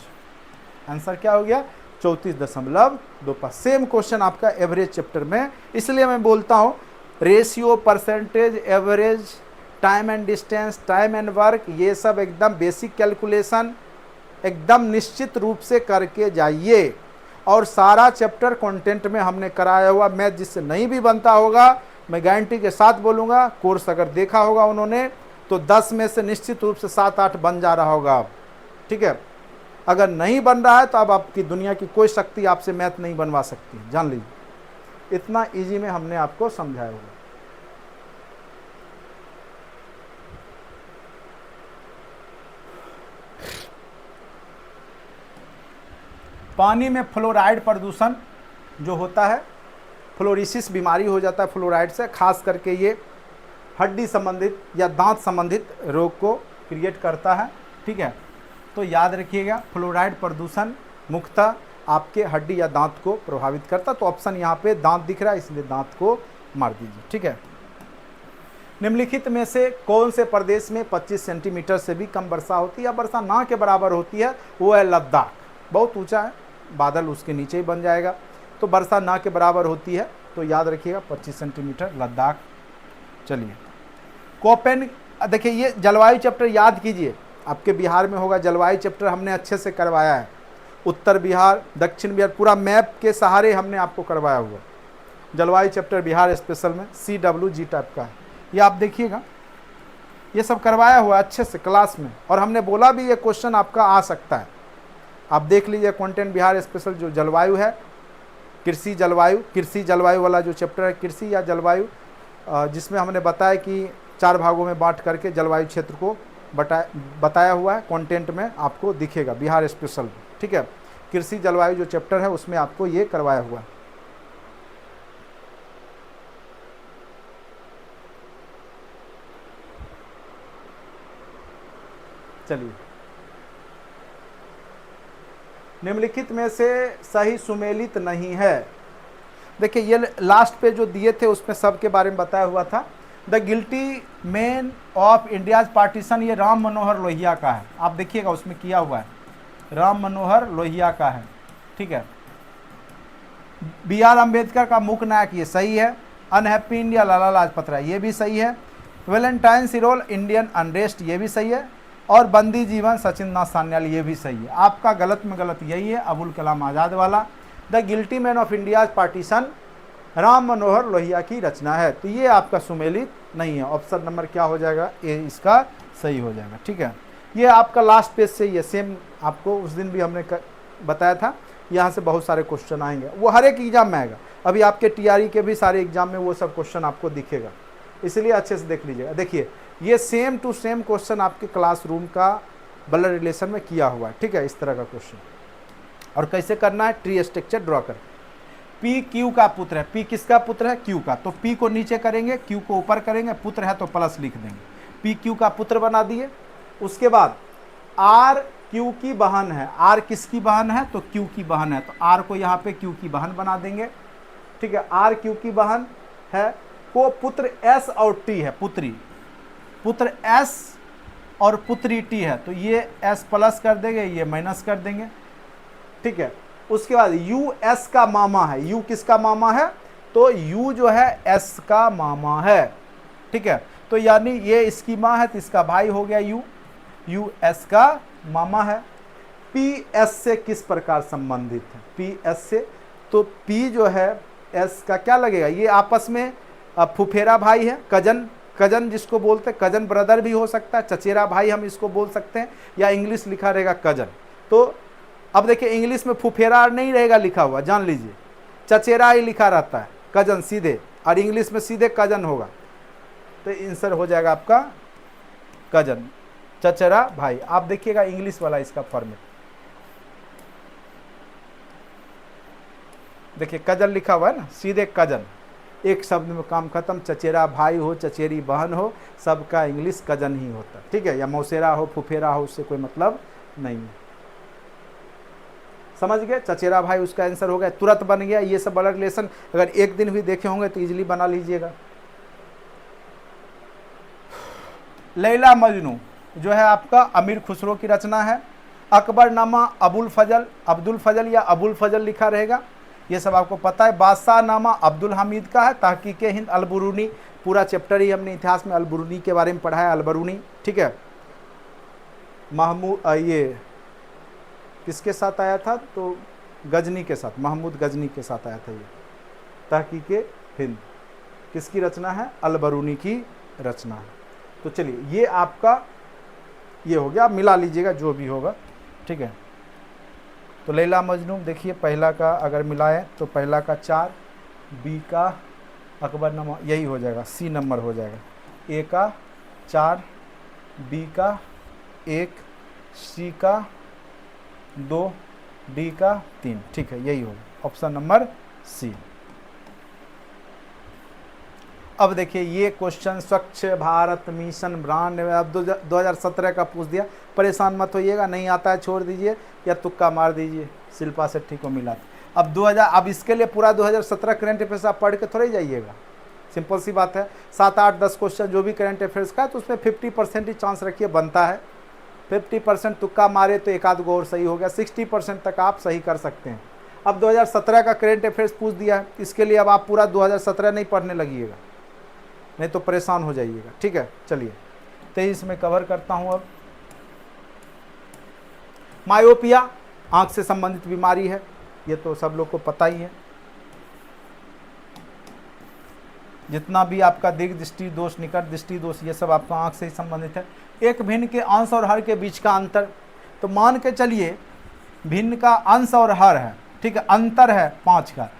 आंसर क्या हो गया? 34.25। सेम क्वेश्चन आपका एवरेज चैप्टर में, इसलिए मैं बोलता हूँ ratio, percentage, average, time and distance, time and work, ये सब एकदम बेसिक कैलकुलेशन एकदम निश्चित रूप से करके जाइए। और सारा चैप्टर कंटेंट में हमने कराया हुआ, मैथ जिससे नहीं भी बनता होगा, मैं गारंटी के साथ बोलूँगा, कोर्स अगर देखा होगा उन्होंने, तो 10 में से निश्चित रूप से 7-8 बन जा रहा होगा अब, ठीक है। अगर नहीं बन रहा है तो अब आपकी दुनिया की कोई शक्ति आपसे मैथ नहीं बनवा सकती, जान लीजिए। इतना इजी में हमने आपको समझाया हुआ। पानी में फ्लोराइड प्रदूषण जो होता है, फ्लोरोसिस बीमारी हो जाता है फ्लोराइड से, खास करके ये हड्डी संबंधित या दांत संबंधित रोग को क्रिएट करता है, ठीक है। तो याद रखिएगा, फ्लोराइड प्रदूषण मुख्यतः आपके हड्डी या दांत को प्रभावित करता। तो ऑप्शन यहाँ पे दांत दिख रहा है, इसलिए दांत को मार दीजिए, ठीक है। निम्नलिखित में से कौन से प्रदेश में 25 सेंटीमीटर से भी कम वर्षा होती है या वर्षा ना के बराबर होती है? वो है लद्दाख। बहुत ऊंचा है, बादल उसके नीचे ही बन जाएगा, तो वर्षा ना के बराबर होती है, तो याद रखिएगा 25 सेंटीमीटर लद्दाख। चलिए कोपेन, देखिए ये जलवायु चैप्टर याद कीजिए, आपके बिहार में होगा जलवायु चैप्टर, हमने अच्छे से करवाया है। उत्तर बिहार, दक्षिण बिहार, पूरा मैप के सहारे हमने आपको करवाया हुआ। जलवायु चैप्टर बिहार स्पेशल में CWG टाइप का है, ये आप देखिएगा, ये सब करवाया हुआ अच्छे से क्लास में, और हमने बोला भी ये क्वेश्चन आपका आ सकता है। आप देख लीजिए कंटेंट बिहार स्पेशल जो जलवायु है, कृषि जलवायु वाला जो चैप्टर है, कृषि या जलवायु, जिसमें हमने बताया कि 4 भागों में बांट करके जलवायु क्षेत्र को बताया हुआ है, कंटेंट में आपको दिखेगा बिहार स्पेशल, ठीक है। कृषि जलवायु जो चैप्टर है उसमें आपको ये करवाया हुआ है। चलिए, निम्नलिखित में से सही सुमेलित नहीं है। देखिए ये लास्ट पे जो दिए थे उसमें सबके बारे में बताया हुआ था। The guilty man of India's partition, ये राम मनोहर लोहिया का है, आप देखिएगा उसमें किया हुआ है, राम मनोहर लोहिया का है, ठीक है। BR अम्बेडकर का मुख्य नायक, ये सही है। अनहैप्पी इंडिया लाला लाजपत राय, ये भी सही है। वैलेंटाइन रोल इंडियन अनरेस्ट, ये भी सही है। और बंदी जीवन सचिन नाथ सान्याल, ये भी सही है। आपका गलत में गलत यही है, अबुल कलाम आज़ाद वाला। The guilty man of India's partition Ram Manohar Lohia की रचना है, तो ये आपका सुमेलित नहीं है। ऑप्शन नंबर क्या हो जाएगा? ए इसका सही हो जाएगा, ठीक है। ये आपका लास्ट पेज से ये सेम आपको उस दिन भी हमने बताया था, यहाँ से बहुत सारे क्वेश्चन आएंगे, वो हर एक एग्जाम में आएगा। अभी आपके TRE के भी सारे एग्जाम में वो सब क्वेश्चन आपको दिखेगा, इसलिए अच्छे से देख लीजिएगा। देखिए ये सेम टू सेम क्वेश्चन आपके क्लासरूम का ब्लड रिलेशन में किया हुआ है, ठीक है, इस तरह का क्वेश्चन। और कैसे करना है? ट्री स्ट्रक्चर ड्रॉ कर। P Q का पुत्र है, P किसका पुत्र है? Q का, तो P को नीचे करेंगे, Q को ऊपर करेंगे, पुत्र है तो प्लस लिख देंगे, P Q का पुत्र बना दिए। उसके बाद R Q की बहन है, R किसकी बहन है? तो Q की बहन है, तो R को यहाँ पे Q की बहन बना देंगे, ठीक है। R Q की बहन है, को पुत्र S और T है, पुत्री, पुत्र S और पुत्री टी है, तो ये एस प्लस कर देंगे, ये माइनस कर देंगे, ठीक है। उसके बाद यू एस का मामा है, यू किसका मामा है, तो यू जो है एस का मामा है, ठीक है। तो यानी ये इसकी माँ है तो इसका भाई हो गया यू, यू एस का मामा है। पी एस से किस प्रकार संबंधित है, पी एस से, तो पी जो है एस का क्या लगेगा, ये आपस में फुफेरा भाई है, कजन, कजन जिसको बोलते हैं, कजन ब्रदर भी हो सकता है, चचेरा भाई हम इसको बोल सकते हैं, या इंग्लिश लिखा रहेगा कजन। तो अब देखिए इंग्लिश में फुफेरा नहीं रहेगा लिखा हुआ, जान लीजिए, चचेरा ही लिखा रहता है, कजन सीधे, और इंग्लिश में सीधे कजन होगा, तो आंसर हो जाएगा आपका कजन, चचेरा भाई। आप देखिएगा इंग्लिश वाला इसका फॉर्मेट, देखिए कजन लिखा हुआ है ना, सीधे कजन, एक शब्द में काम खत्म, चचेरा भाई हो, चचेरी बहन हो, सबका इंग्लिश कजन ही होता, ठीक है, या मौसेरा हो, फुफेरा हो, उससे कोई मतलब नहीं है। समझ गए, चचेरा भाई उसका आंसर हो गया, तुरंत बन गया। ये सब ब्लड रिलेशन अगर एक दिन भी देखे होंगे तो इजीली बना लीजिएगा। लैला मजनू जो है आपका अमीर खुसरो की रचना है। अकबरनामा अबुल फजल, अब्दुल फजल या अबुल फजल लिखा रहेगा, ये सब आपको पता है। बादशाह नामा अब्दुल हमीद का है। तहकीक हिंद अलबरूनी, पूरा चैप्टर ही हमने इतिहास में अलबरूनी के बारे में पढ़ा है, अलबरूनी, ठीक है। महमूद ये किसके साथ आया था, तो गजनी के साथ, महमूद गजनी के साथ आया था ये। तहकीक हिंद किसकी रचना है, अलबरूनी की रचना है। तो चलिए ये आपका ये हो गया, आप मिला लीजिएगा जो भी होगा, ठीक है। तो लैला मजनू देखिए पहला का अगर मिलाएं तो पहला का 4, बी का अकबरनामा यही हो जाएगा, सी नंबर हो जाएगा, ए का 4, बी का 1, सी का 2, डी का 3, ठीक है, यही होगा ऑप्शन नंबर सी। अब देखिए ये क्वेश्चन स्वच्छ भारत मिशन ब्रांड अब 2017 का पूछ दिया, परेशान मत होइएगा, नहीं आता है छोड़ दीजिए या तुक्का मार दीजिए, शिल्पा शेट्टी को मिला। अब 2000, अब इसके लिए पूरा 2017 करंट अफेयर्स आप पढ़ के थोड़े जाइएगा, सिंपल सी बात है। 7, 8, 10 क्वेश्चन जो भी करंट अफेयर्स का है तो उसमें 50% ही चांस रखिए, बनता है। 50% तुक्का मारे तो एक आध गो और सही हो गया, 60% तक आप सही कर सकते हैं। अब 2017 का करंट अफेयर्स पूछ दिया है, इसके लिए अब आप पूरा 2017 नहीं पढ़ने लगिएगा, नहीं तो परेशान हो जाइएगा, ठीक है। चलिए 23 में कवर करता हूं। अब मायोपिया आंख से संबंधित बीमारी है, ये तो सब लोग को पता ही है। जितना भी आपका दीर्घ दृष्टि दोष, निकट दृष्टि दोष, ये सब आपका आंख से ही संबंधित है। एक भिन्न के अंश और हर के बीच का अंतर, तो मान के चलिए भिन्न का अंश और हर है, ठीक है, अंतर है 5 का,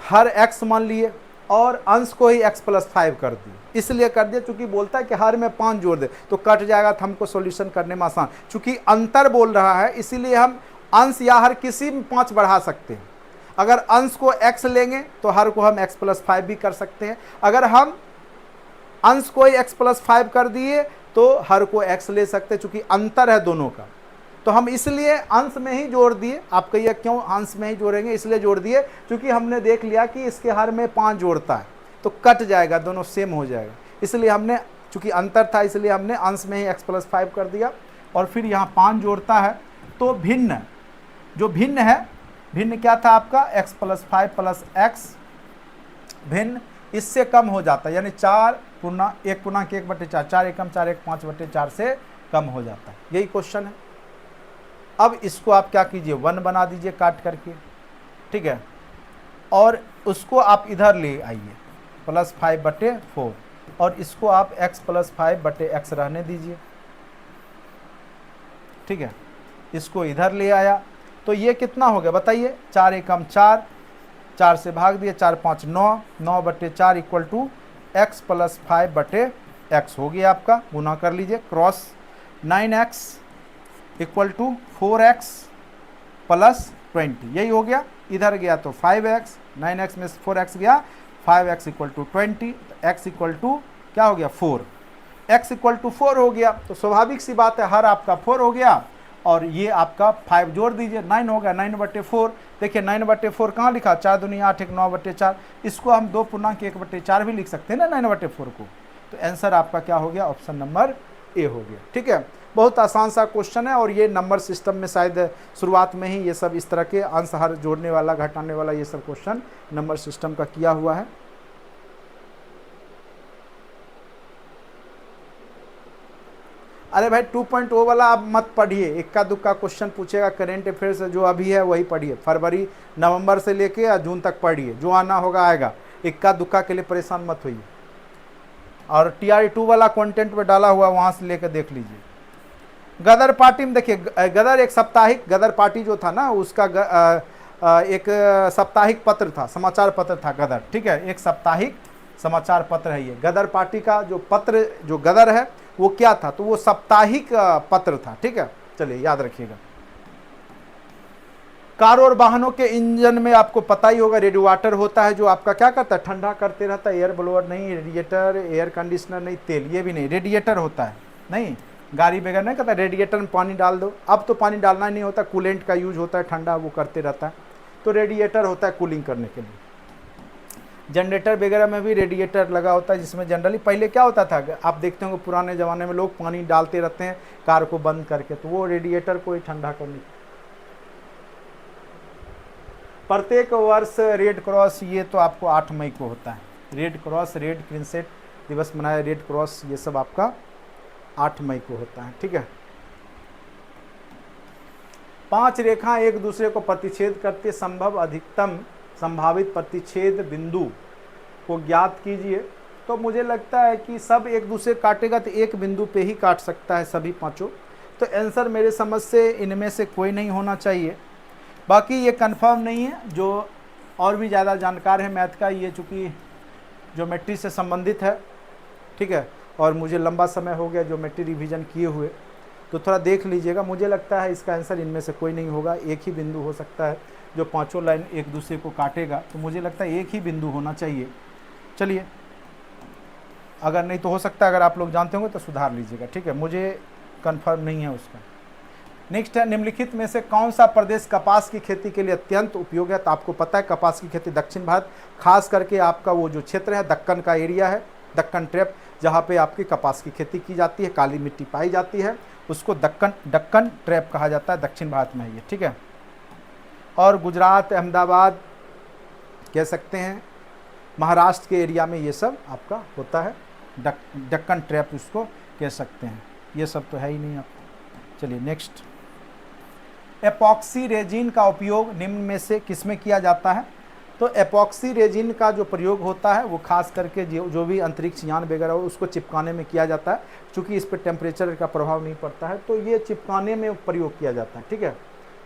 हर x मान लिए और अंश को ही x+5 कर दिए, इसलिए कर दिया चूंकि बोलता है कि हर में 5 जोड़ दे तो कट जाएगा, तो हमको सॉल्यूशन करने में आसान, चूंकि अंतर बोल रहा है इसीलिए हम अंश या हर किसी में 5 बढ़ा सकते हैं। अगर अंश को x लेंगे तो हर को हम x+5 भी कर सकते हैं, अगर हम अंश को ही x+5 कर दिए तो हर को x ले सकते हैं, चूंकि अंतर है दोनों का, तो हम इसलिए अंश में ही जोड़ दिए। आप कहिए क्यों अंश में ही जोड़ेंगे, इसलिए जोड़ दिए क्योंकि हमने देख लिया कि इसके हर में 5 जोड़ता है तो कट जाएगा, दोनों सेम हो जाएगा, इसलिए हमने, चूंकि अंतर था इसलिए हमने अंश में ही x+5 कर दिया। और फिर यहाँ 5 जोड़ता है तो भिन्न, जो भिन्न है, भिन्न क्या था आपका x+5 + x, भिन्न इससे कम हो जाता है, यानी 4 × 1/4, 4 एकम 4 1 5/4 से कम हो जाता है, यही क्वेश्चन है। अब इसको आप क्या कीजिए, 1 बना दीजिए काट करके, ठीक है, और उसको आप इधर ले आइए +5/4, और इसको आप x+5/x रहने दीजिए, ठीक है, इसको इधर ले आया तो ये कितना हो गया बताइए, 4 एकम 4, 4 से भाग दिए, 4 5 9, 9/4 = x+5/x हो गया आपका, गुना कर लीजिए, क्रॉस 9x = 4x + 20, यही हो गया। इधर गया तो 5x, 9x में 4x गया, 5x = 20, x = क्या हो गया 4, x = 4 हो गया, तो स्वाभाविक सी बात है हर आपका 4 हो गया, और ये आपका 5 जोड़ दीजिए, 9 हो गया, 9/4। देखिए 9/4 कहाँ लिखा, 4 दूनी 8 1 9/4, इसको हम 2 पूर्णांक 1/4 भी लिख सकते हैं ना 9/4 को, तो आंसर आपका क्या हो गया, ऑप्शन नंबर ए हो गया। ठीक है, बहुत आसान सा क्वेश्चन है और ये नंबर सिस्टम में शायद शुरुआत में ही ये सब इस तरह के अंश हर जोड़ने वाला घटाने वाला ये सब क्वेश्चन नंबर सिस्टम का किया हुआ है। अरे भाई 2.0 वाला आप मत पढ़िए, इक्का दुक्का क्वेश्चन पूछेगा करेंट अफेयर्स जो अभी है वही पढ़िए, फरवरी नवंबर से लेके या जून तक पढ़िए, जो आना होगा आएगा, इक्का दुक्का के लिए परेशान मत होइए। और TR2 वाला कंटेंट में डाला हुआ वहां से लेकर देख लीजिए। गदर पार्टी में देखिए, गदर एक साप्ताहिक, गदर पार्टी जो था ना उसका एक साप्ताहिक पत्र था, समाचार पत्र था गदर। ठीक है, एक साप्ताहिक समाचार पत्र है ये। गदर पार्टी का जो पत्र जो गदर है वो क्या था, तो वो साप्ताहिक पत्र था। ठीक है, चलिए याद रखिएगा। कार और वाहनों के इंजन में आपको पता ही होगा रेडिएटर होता है जो आपका क्या करता है, ठंडा करते रहता है। एयर ब्लोअर नहीं, रेडिएटर, एयर कंडीशनर नहीं, तेल ये भी नहीं, रेडिएटर होता है। नहीं, गाड़ी वगैरह नहीं कहता रेडिएटर में पानी डाल दो, अब तो पानी डालना ही नहीं होता, कूलेंट का यूज होता है, ठंडा वो करते रहता है। तो रेडिएटर होता है कूलिंग करने के लिए। जनरेटर वगैरह में भी रेडिएटर लगा होता है, जिसमें जनरली पहले क्या होता था, आप देखते होंगे पुराने ज़माने में लोग पानी डालते रहते हैं कार को बंद करके, तो वो रेडिएटर को ही ठंडा करने। प्रत्येक वर्ष रेड क्रॉस, ये तो आपको 8 मई को होता है। रेड क्रॉस, रेड क्रिसेंट दिवस मनाया, रेड क्रॉस ये सब आपका 8 मई को होता है। ठीक है, 5 रेखा एक दूसरे को प्रतिच्छेद करते संभव अधिकतम संभावित प्रतिच्छेद बिंदु को ज्ञात कीजिए। तो मुझे लगता है कि सब एक दूसरे काटेगा तो एक बिंदु पे ही काट सकता है सभी पांचों। तो आंसर मेरे समझ से इनमें से कोई नहीं होना चाहिए। बाकी ये कंफर्म नहीं है, जो और भी ज़्यादा जानकार है मैथ का, ये चूँकि ज्योमेट्री से संबंधित है। ठीक है, और मुझे लंबा समय हो गया ज्योमेट्री रिवीजन किए हुए, तो थोड़ा देख लीजिएगा। मुझे लगता है इसका आंसर इनमें से कोई नहीं होगा, एक ही बिंदु हो सकता है जो पांचों लाइन एक दूसरे को काटेगा। तो मुझे लगता है एक ही बिंदु होना चाहिए। चलिए, अगर नहीं तो हो सकता है, अगर आप लोग जानते होंगे तो सुधार लीजिएगा। ठीक है, मुझे कंफर्म नहीं है उसका। नेक्स्ट है, निम्नलिखित में से कौन सा प्रदेश कपास की खेती के लिए अत्यंत उपयोगी है। तो आपको पता है कपास की खेती दक्षिण भारत, खास करके आपका वो जो क्षेत्र है दक्कन का एरिया है, दक्कन ट्रैप, जहाँ पे आपकी कपास की खेती की जाती है, काली मिट्टी पाई जाती है, उसको दक्कन ट्रैप कहा जाता है, दक्षिण भारत में है ये। ठीक है, और गुजरात, अहमदाबाद कह सकते हैं, महाराष्ट्र के एरिया में ये सब आपका होता है, दक्कन ट्रैप इसको कह सकते हैं। ये सब तो है ही नहीं आपको। चलिए नेक्स्ट, एपॉक्सी रेजिन का उपयोग निम्न में से किसमें किया जाता है। तो एपॉक्सी रेजिन का जो प्रयोग होता है वो खास करके जो भी अंतरिक्ष यान वगैरह हो उसको चिपकाने में किया जाता है। चूँकि इस पर टेम्परेचर का प्रभाव नहीं पड़ता है, तो ये चिपकाने में प्रयोग किया जाता है। ठीक है,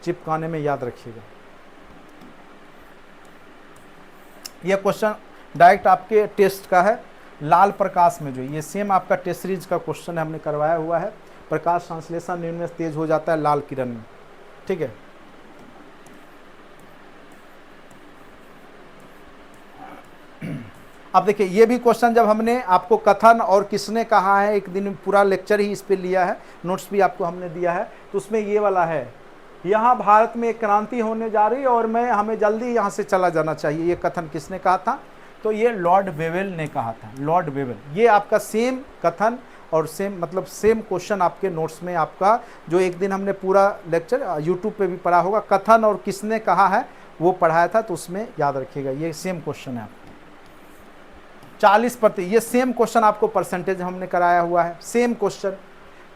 चिपकाने में, याद रखिएगा। ये क्वेश्चन डायरेक्ट आपके टेस्ट का है, लाल प्रकाश में जो ये सेम आपका टेस्ट सीरीज का क्वेश्चन हमने करवाया हुआ है। प्रकाश संश्लेषण निम्न में तेज हो जाता है लाल किरण में। ठीक है, अब देखिए ये भी क्वेश्चन जब हमने आपको कथन और किसने कहा है, एक दिन पूरा लेक्चर ही इस पे लिया है, नोट्स भी आपको हमने दिया है, तो उसमें ये वाला है, यहाँ भारत में एक क्रांति होने जा रही है और हमें जल्दी यहाँ से चला जाना चाहिए। ये कथन किसने कहा था, तो ये लॉर्ड वेवेल ने कहा था, लॉर्ड वेवेल। ये आपका सेम कथन और सेम मतलब सेम क्वेश्चन आपके नोट्स में आपका, जो एक दिन हमने पूरा लेक्चर यूट्यूब पे भी पढ़ा होगा, कथन और किसने कहा है वो पढ़ाया था, तो उसमें याद रखिएगा ये सेम क्वेश्चन है। 40%, ये सेम क्वेश्चन आपको परसेंटेज हमने कराया हुआ है, सेम क्वेश्चन।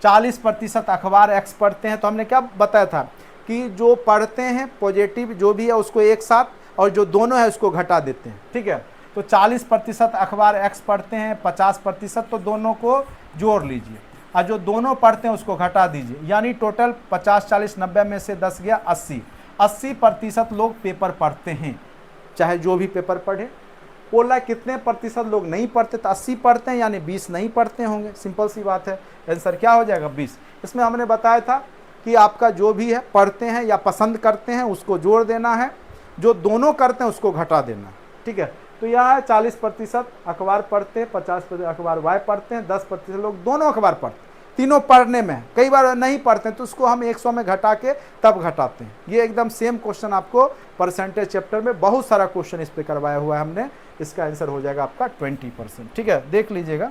40% अखबार एक्स पढ़ते हैं, तो हमने क्या बताया था कि जो पढ़ते हैं पॉजिटिव जो भी है उसको एक साथ, और जो दोनों है उसको घटा देते हैं। ठीक है, तो 40% अखबार एक्स पढ़ते हैं, 50% तो दोनों को जोड़ लीजिए, और जो दोनों पढ़ते हैं उसको घटा दीजिए, यानी टोटल 50, 40, 90 में से 10 गया 80। 80% लोग पेपर पढ़ते हैं, चाहे जो भी पेपर पढ़े। बोला कितने प्रतिशत लोग नहीं पढ़ते, तो 80 पढ़ते हैं, यानी 20 नहीं पढ़ते होंगे। सिंपल सी बात है, आंसर क्या हो जाएगा 20। इसमें हमने बताया था कि आपका जो भी है पढ़ते हैं या पसंद करते हैं उसको जोड़ देना है, जो दोनों करते हैं उसको घटा देना है। ठीक है, तो यह है 40% अखबार पढ़ते हैं, 50% अखबार वाय पढ़ते हैं, 10% लोग दोनों अखबार पढ़ते हैं। तीनों पढ़ने में कई बार नहीं पढ़ते हैं, तो उसको हम 100 में घटा के तब घटाते हैं। ये एकदम सेम क्वेश्चन आपको परसेंटेज चैप्टर में बहुत सारा क्वेश्चन इस पे करवाया हुआ है हमने। इसका आंसर हो जाएगा आपका 20%। ठीक है, देख लीजिएगा।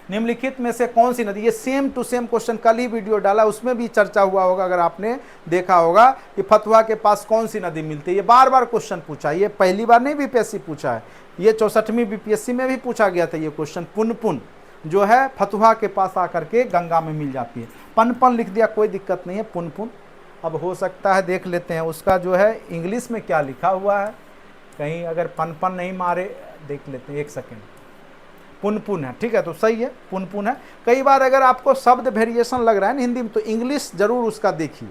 निम्नलिखित में से कौन सी नदी, ये सेम टू सेम क्वेश्चन कल ही वीडियो डाला, उसमें भी चर्चा हुआ होगा, अगर आपने देखा होगा कि फतुहा के पास कौन सी नदी मिलती है। ये बार बार क्वेश्चन पूछा है, ये पहली बार नहीं बीपीएससी पूछा है, ये 64वीं बीपीएससी में भी पूछा गया था ये क्वेश्चन। पुनपुन जो है फतुहा के पास आकर के गंगा में मिल जाती है। पनपन लिख दिया, कोई दिक्कत नहीं है, पुनपुन। अब हो सकता है देख लेते हैं उसका जो है इंग्लिश में क्या लिखा हुआ है, कहीं अगर पनपन नहीं मारे, देख लेते हैं, एक सेकेंड। पुनपुन है, ठीक है, तो सही है, पुनपुन है। कई बार अगर आपको शब्द वेरिएशन लग रहा है ना हिंदी में, तो इंग्लिश जरूर उसका देखिए,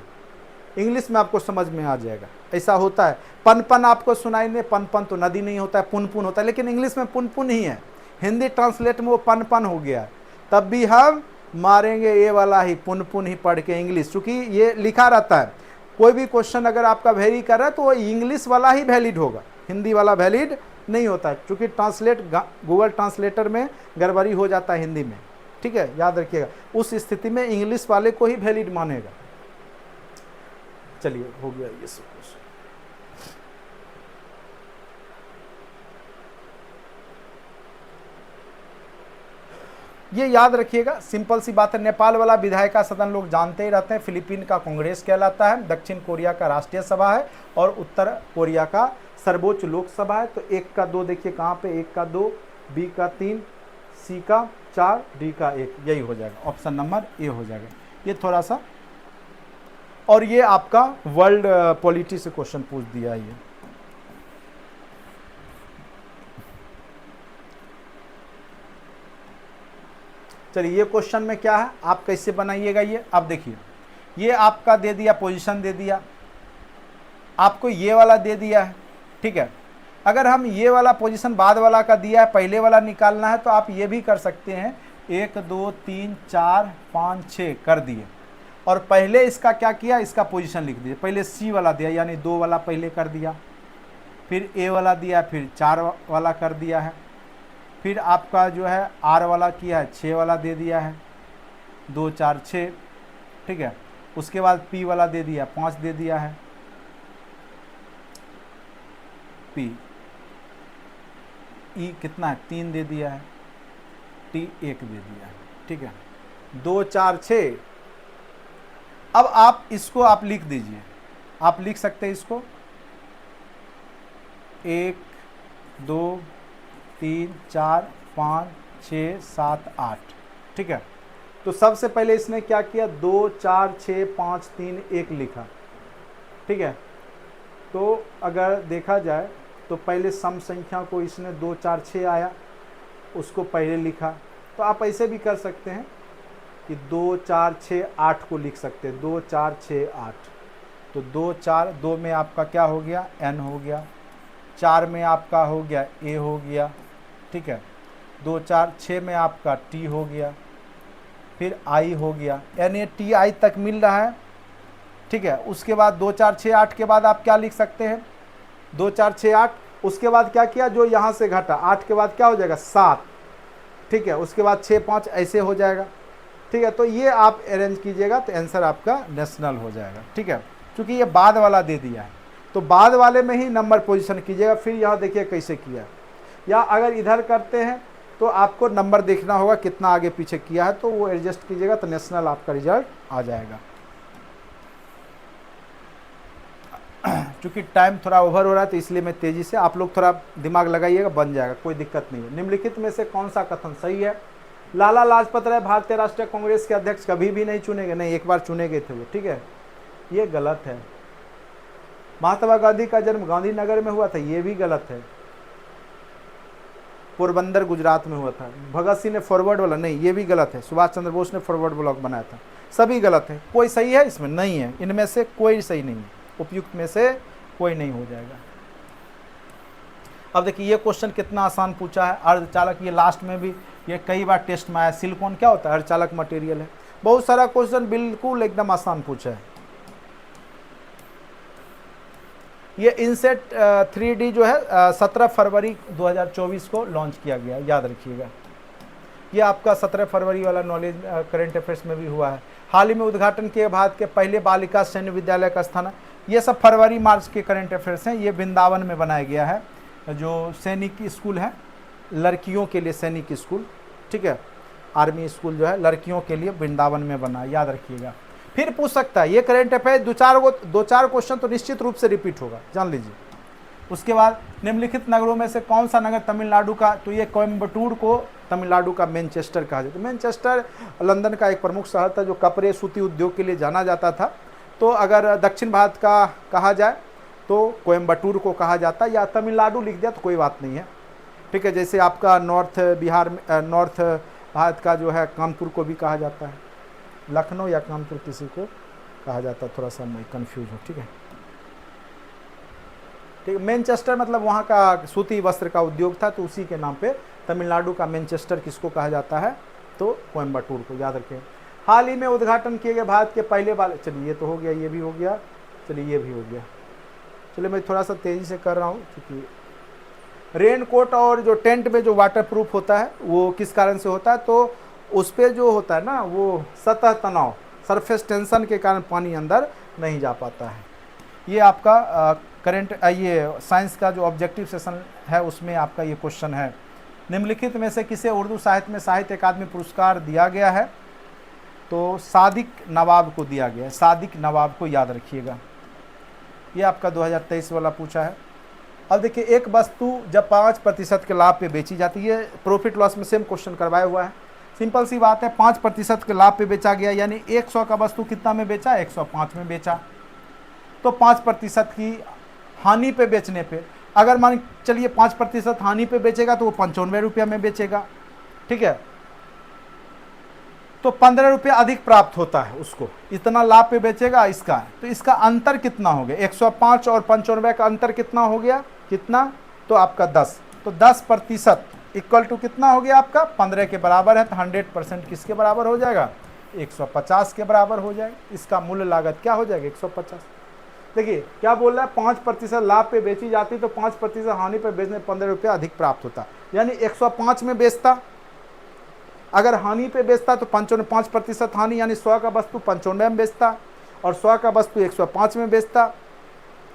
इंग्लिश में आपको समझ में आ जाएगा। ऐसा होता है, पनपन आपको सुनाई नहीं, पनपन तो नदी नहीं होता है, पुनपुन होता है, लेकिन इंग्लिश में पुनपुन ही है, हिंदी ट्रांसलेट में वो पनपन हो गया है। तब भी हम मारेंगे ये वाला ही, पुनपुन ही पढ़ के इंग्लिश, चूंकि ये लिखा रहता है। कोई भी क्वेश्चन अगर आपका वेरी कर रहा है तो वो इंग्लिश वाला ही वैलिड होगा, हिंदी वाला वैलिड नहीं होता है, क्योंकि ट्रांसलेट गूगल ट्रांसलेटर में गड़बड़ी हो जाता है हिंदी में, ठीक है, याद रखिएगा। उस स्थिति में इंग्लिश वाले को ही वैलिड मानेगा। चलिए, हो गया ये सब कुछ। ये याद रखिएगा, सिंपल सी बात है। नेपाल वाला विधायिका सदन लोग जानते ही रहते हैं, फिलीपीन का कांग्रेस कहलाता है, दक्षिण कोरिया का राष्ट्रीय सभा है, और उत्तर कोरिया का सर्वोच्च लोकसभा है। तो 1 का 2 देखिए कहाँ पे, 1 का 2, बी का 3, सी का 4, डी का 1, यही हो जाएगा, ऑप्शन नंबर ए हो जाएगा। ये थोड़ा सा, और ये आपका वर्ल्ड पॉलिटी से क्वेश्चन पूछ दिया है ये। चलिए, ये क्वेश्चन में क्या है, आप कैसे बनाइएगा ये। अब देखिए, ये आपका दे दिया, पोजीशन दे दिया, आपको ये वाला दे दिया है, ठीक है। अगर हम ये वाला पोजीशन बाद वाला का दिया है, पहले वाला निकालना है, तो आप ये भी कर सकते हैं, 1 2 3 4 5 6 कर दिए, और पहले इसका क्या किया, इसका पोजीशन लिख दिया। पहले सी वाला दिया, यानी 2 वाला पहले कर दिया, फिर ए वाला दिया, फिर 4 वाला कर दिया है, फिर आपका जो है आर वाला किया है, 6 वाला दे दिया है, 2 4 6, ठीक है। उसके बाद पी वाला दे दिया, 5 दे दिया है, पी ई कितना है, 3 दे दिया है, टी 1 दे दिया है, ठीक है, 2 4 6। अब आप इसको आप लिख दीजिए, आप लिख सकते हैं इसको 1 2 3 4 5 6 7 8, ठीक है। तो सबसे पहले इसने क्या किया, 2 4 6 5 3 1 लिखा, ठीक है। तो अगर देखा जाए तो पहले सम संख्या को इसने 2 4 6 आया, उसको पहले लिखा। तो आप ऐसे भी कर सकते हैं कि 2 4 6 8 को लिख सकते हैं, 2 4 6 8। तो 2 4 2 में आपका क्या हो गया, एन हो गया, 4 में आपका हो गया ए हो गया, ठीक है, 2 4 6 में आपका टी हो गया, फिर आई हो गया, एन ए टी आई तक मिल रहा है, ठीक है। उसके बाद 2 4 6 8 के बाद आप क्या लिख सकते हैं, 2 4 6 8। उसके बाद क्या किया, जो यहाँ से घटा 8 के बाद क्या हो जाएगा, 7, ठीक है। उसके बाद 6 5 ऐसे हो जाएगा, ठीक है। तो ये आप अरेंज कीजिएगा तो आंसर आपका नेशनल हो जाएगा, ठीक है। क्योंकि ये बाद वाला दे दिया है, तो बाद वाले में ही नंबर पोजीशन कीजिएगा। फिर यहाँ देखिए कैसे किया, या अगर इधर करते हैं तो आपको नंबर देखना होगा कितना आगे पीछे किया है, तो वो एडजस्ट कीजिएगा, तो नेशनल आपका रिजल्ट आ जाएगा। चूँकि टाइम थोड़ा ओवर हो रहा है तो इसलिए मैं तेज़ी से, आप लोग थोड़ा दिमाग लगाइएगा, बन जाएगा, कोई दिक्कत नहीं है। निम्नलिखित में से कौन सा कथन सही है। लाला लाजपत राय भारतीय राष्ट्रीय कांग्रेस के अध्यक्ष कभी भी नहीं चुने गए, नहीं, एक बार चुने गए थे वो, ठीक है, ये गलत है। महात्मा गांधी का जन्म गांधीनगर में हुआ था, ये भी गलत है। पोरबंदर गुजरात में हुआ था। भगत सिंह ने फॉरवर्ड वाला, नहीं, ये भी गलत है। सुभाष चंद्र बोस ने फॉरवर्ड ब्लॉक बनाया था, सभी गलत है। कोई सही है इसमें नहीं है, इनमें से कोई सही नहीं है, उपयुक्त में से कोई नहीं हो जाएगा। अब देखिए ये क्वेश्चन कितना आसान पूछा है, अर्धचालक, ये लास्ट में भी ये कई बार टेस्ट में आया। सिलिकॉन क्या होता है, अर्धचालक मटेरियल है। बहुत सारा क्वेश्चन बिल्कुल एकदम आसान पूछा है। ये इनसेट 3D जो है 17 फरवरी 2024 को लॉन्च किया गया, याद रखिएगा। ये आपका 17 फरवरी वाला नॉलेज करंट अफेयर्स में भी हुआ है। हाल ही में उद्घाटन किए भारत के पहले बालिका सैन्य विद्यालय का स्थान, ये सब फरवरी मार्च के करंट अफेयर्स हैं। ये वृंदावन में बनाया गया है, जो सैनिक स्कूल है, लड़कियों के लिए सैनिक स्कूल, ठीक है। आर्मी स्कूल जो है लड़कियों के लिए वृंदावन में बना, याद रखिएगा। फिर पूछ सकता है, ये करंट अफेयर दो चार क्वेश्चन तो निश्चित रूप से रिपीट होगा, जान लीजिए। उसके बाद निम्नलिखित नगरों में से कौन सा नगर तमिलनाडु का, तो ये कोयम्बटूर को तमिलनाडु का मैनचेस्टर कहा जाता है। मैनचेस्टर लंदन का एक प्रमुख शहर था जो कपड़े सूती उद्योग के लिए जाना जाता था। तो अगर दक्षिण भारत का कहा जाए तो कोयम्बटूर को कहा जाता है, या तमिलनाडु लिख दिया तो कोई बात नहीं है, ठीक है। जैसे आपका नॉर्थ भारत का जो है कानपुर को भी कहा जाता है, लखनऊ या कानपुर किसी को कहा जाता है, थोड़ा सा मैं कन्फ्यूज हूँ, ठीक है। ठीक है, मैनचेस्टर मतलब वहाँ का सूती वस्त्र का उद्योग था, तो उसी के नाम पे तमिलनाडु का मैनचेस्टर किसको कहा जाता है, तो कोयम्बटूर को, याद रखें। हाल ही में उद्घाटन किए गए भारत के पहले वाले, चलिए ये तो हो गया, ये भी हो गया, चलिए ये भी हो गया। चलिए मैं थोड़ा सा तेज़ी से कर रहा हूँ, क्योंकि रेनकोट और जो टेंट में जो वाटर प्रूफ होता है वो किस कारण से होता है, तो उस पर जो होता है ना वो सतह तनाव, सरफेस टेंशन के कारण पानी अंदर नहीं जा पाता है। ये आपका ये साइंस का जो ऑब्जेक्टिव सेशन है उसमें आपका ये क्वेश्चन है। निम्नलिखित में से किसे उर्दू साहित्य में साहित्य अकादमी पुरस्कार दिया गया है, तो सादिक नवाब को दिया गया है, सादिक नवाब को याद रखिएगा। ये आपका 2023 वाला पूछा है। अब देखिए, एक वस्तु जब 5% के लाभ पे बेची जाती है, प्रॉफिट लॉस में सेम क्वेश्चन करवाया हुआ है, सिंपल सी बात है, 5% के लाभ पे बेचा गया, यानी 100 का वस्तु कितना में बेचा, 105 में बेचा। तो 5% की हानि पे बेचने पे, अगर मान चलिए 5% हानि पे बेचेगा तो वो 95 रुपया में बेचेगा, ठीक है। तो 15 रुपये अधिक प्राप्त होता है उसको, इतना लाभ पे बेचेगा इसका, तो इसका अंतर कितना हो गया, 105 और 95 का अंतर कितना हो गया, कितना, तो आपका 10, तो 10% इक्वल टू कितना हो गया आपका 15 के बराबर है, तो 100% किसके बराबर हो जाएगा, 150 के बराबर हो जाएगा। इसका मूल्य लागत क्या हो जाएगा, 150। देखिए क्या बोल रहा है, 5% लाभ पे बेची जाती तो 5% हानि पे बेचने 15 रुपया अधिक प्राप्त होता, यानी 105 में बेचता, अगर हानि पे बेचता तो 5% हानि, यानी 100 का वस्तु 95 में बेचता और 100 का वस्तु 105 में बेचता,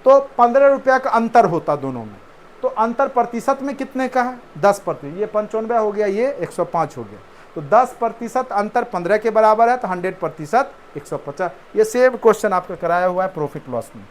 तो 15 रुपया का अंतर होता दोनों में। तो अंतर प्रतिशत में कितने का है, 10%, ये 95 हो गया, ये 105 हो गया, तो 10% अंतर 15 के बराबर है, तो 100% 150। ये सेम क्वेश्चन आपका कराया हुआ है प्रॉफिट लॉस में।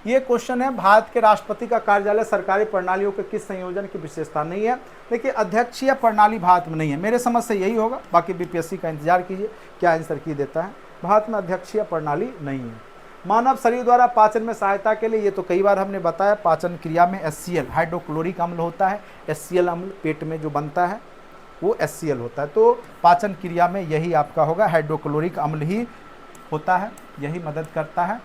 ये क्वेश्चन है, भारत के राष्ट्रपति का कार्यालय सरकारी प्रणालियों के किस संयोजन की विशेषता नहीं है। देखिए अध्यक्षीय प्रणाली भारत में नहीं है, मेरे समझ से यही होगा, बाकी बीपीएससी का इंतजार कीजिए क्या आंसर की देता है। भारत में अध्यक्षीय प्रणाली नहीं है। मानव शरीर द्वारा पाचन में सहायता के लिए, ये तो कई बार हमने बताया, पाचन क्रिया में HCl हाइड्रोक्लोरिक अम्ल होता है, HCl अम्ल पेट में जो बनता है वो HCl होता है, तो पाचन क्रिया में यही आपका होगा, हाइड्रोक्लोरिक अम्ल ही होता है, यही मदद करता है।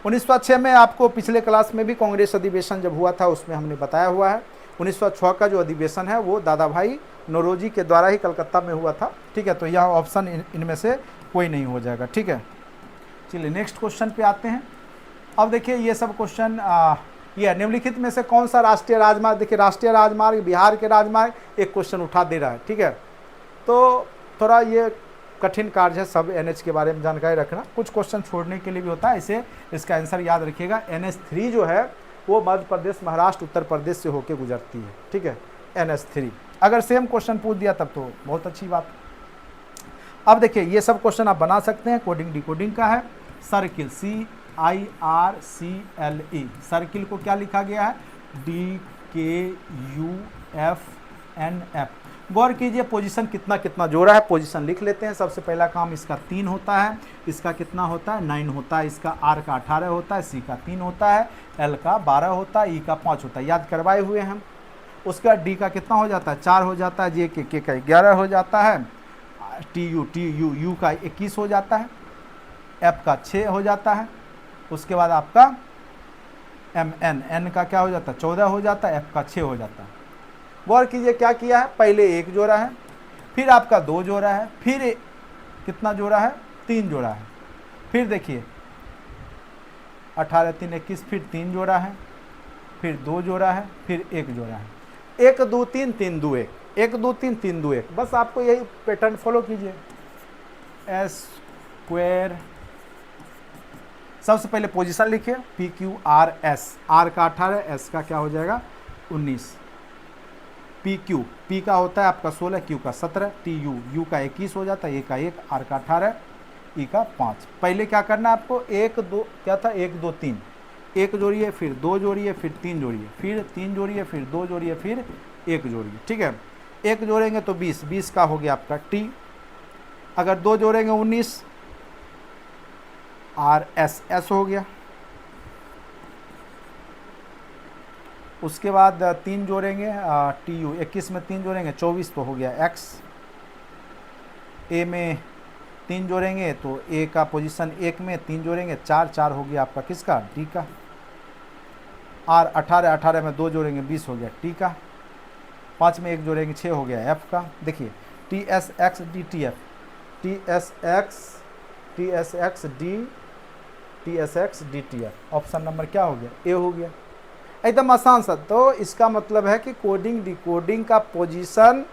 1906 में आपको पिछले क्लास में भी कांग्रेस अधिवेशन जब हुआ था उसमें हमने बताया हुआ है। 1906 का जो अधिवेशन है वो दादा भाई नौरोजी के द्वारा ही कलकत्ता में हुआ था, ठीक है। तो यह ऑप्शन इनमें से कोई नहीं हो जाएगा, ठीक है। चलिए नेक्स्ट क्वेश्चन पे आते हैं। अब देखिए ये सब क्वेश्चन ये निम्नलिखित में से कौन सा राष्ट्रीय राजमार्ग, देखिए राष्ट्रीय राजमार्ग, बिहार के राजमार्ग, एक क्वेश्चन उठा दे रहा है, ठीक है। तो थोड़ा ये कठिन कार्य है, सब NH के बारे में जानकारी रखना, कुछ क्वेश्चन छोड़ने के लिए भी होता है, इसे इसका आंसर याद रखिएगा। NH3 जो है वो मध्य प्रदेश, महाराष्ट्र, उत्तर प्रदेश से होकर गुजरती है, ठीक है, NH3। अगर सेम क्वेश्चन पूछ दिया तब तो बहुत अच्छी बात। अब देखिए ये सब क्वेश्चन आप बना सकते हैं, कोडिंग डिकोडिंग का है। सर्किल, CIRCLE, सर्किल को क्या लिखा गया है, DKUFNF। गौर कीजिए पोजीशन कितना कितना जोड़ा है, पोजीशन लिख लेते हैं। सबसे पहला काम इसका 3 होता है, इसका कितना होता है 9 होता है, इसका R का 18 होता है, C का 3 होता है, L का 12 होता है, E का 5 होता है, याद करवाए हुए हैं। उसका D का कितना हो जाता है 4 हो जाता है, J के का 11 हो जाता है, TU का 21 हो जाता है, F का 6 हो जाता है, उसके बाद आपका N का क्या हो जाता है 14 हो जाता है, F का 6 हो जाता है। गौर कीजिए क्या किया है, पहले 1 जोड़ा है, फिर आपका 2 जोड़ा है, फिर कितना जोड़ा है 3 जोड़ा है, फिर देखिए 18 3 21, फिर 3 जोड़ा है, फिर 2 जोड़ा है, फिर 1 जोड़ा है, 1 2 3 3 2 1, 1 2 3 3 2 1। बस आपको यही पैटर्न फॉलो कीजिए। S², सबसे पहले पोजीशन लिखिए PQRS, R का 18, S का क्या हो जाएगा 19, पी क्यू, पी का होता है आपका 16, क्यू का 17, टी यू, यू का 21 हो जाता है, ए का 1, आर का 18, ई का 5। पहले क्या करना है आपको, 1 2 क्या था, 1 2 3, एक जोड़िए, फिर 2 जोड़िए, फिर 3 जोड़िए, फिर 3 जोड़िए, फिर 2 जोड़िए, फिर 1 जोड़िए। ठीक है, 1 जोड़ेंगे तो 20, 20 का हो गया आपका टी। अगर 2 जोड़ेंगे 19, आर एस एस हो गया। उसके बाद 3 जोड़ेंगे, टी यू, 21 में 3 जोड़ेंगे 24 तो हो गया एक्स। ए में 3 जोड़ेंगे तो ए का पोजीशन 1 में 3 जोड़ेंगे 4, 4 हो गया आपका किसका, डी का। आर 18, 18 में 2 जोड़ेंगे 20 हो गया टी का। 5 में 1 जोड़ेंगे 6 हो गया एफ का। देखिए T S x D T F, T S x D T F, option number क्या हो गया, ए हो गया। एकदम आसान सा। तो इसका मतलब है कि कोडिंग डिकोडिंग का पोजीशन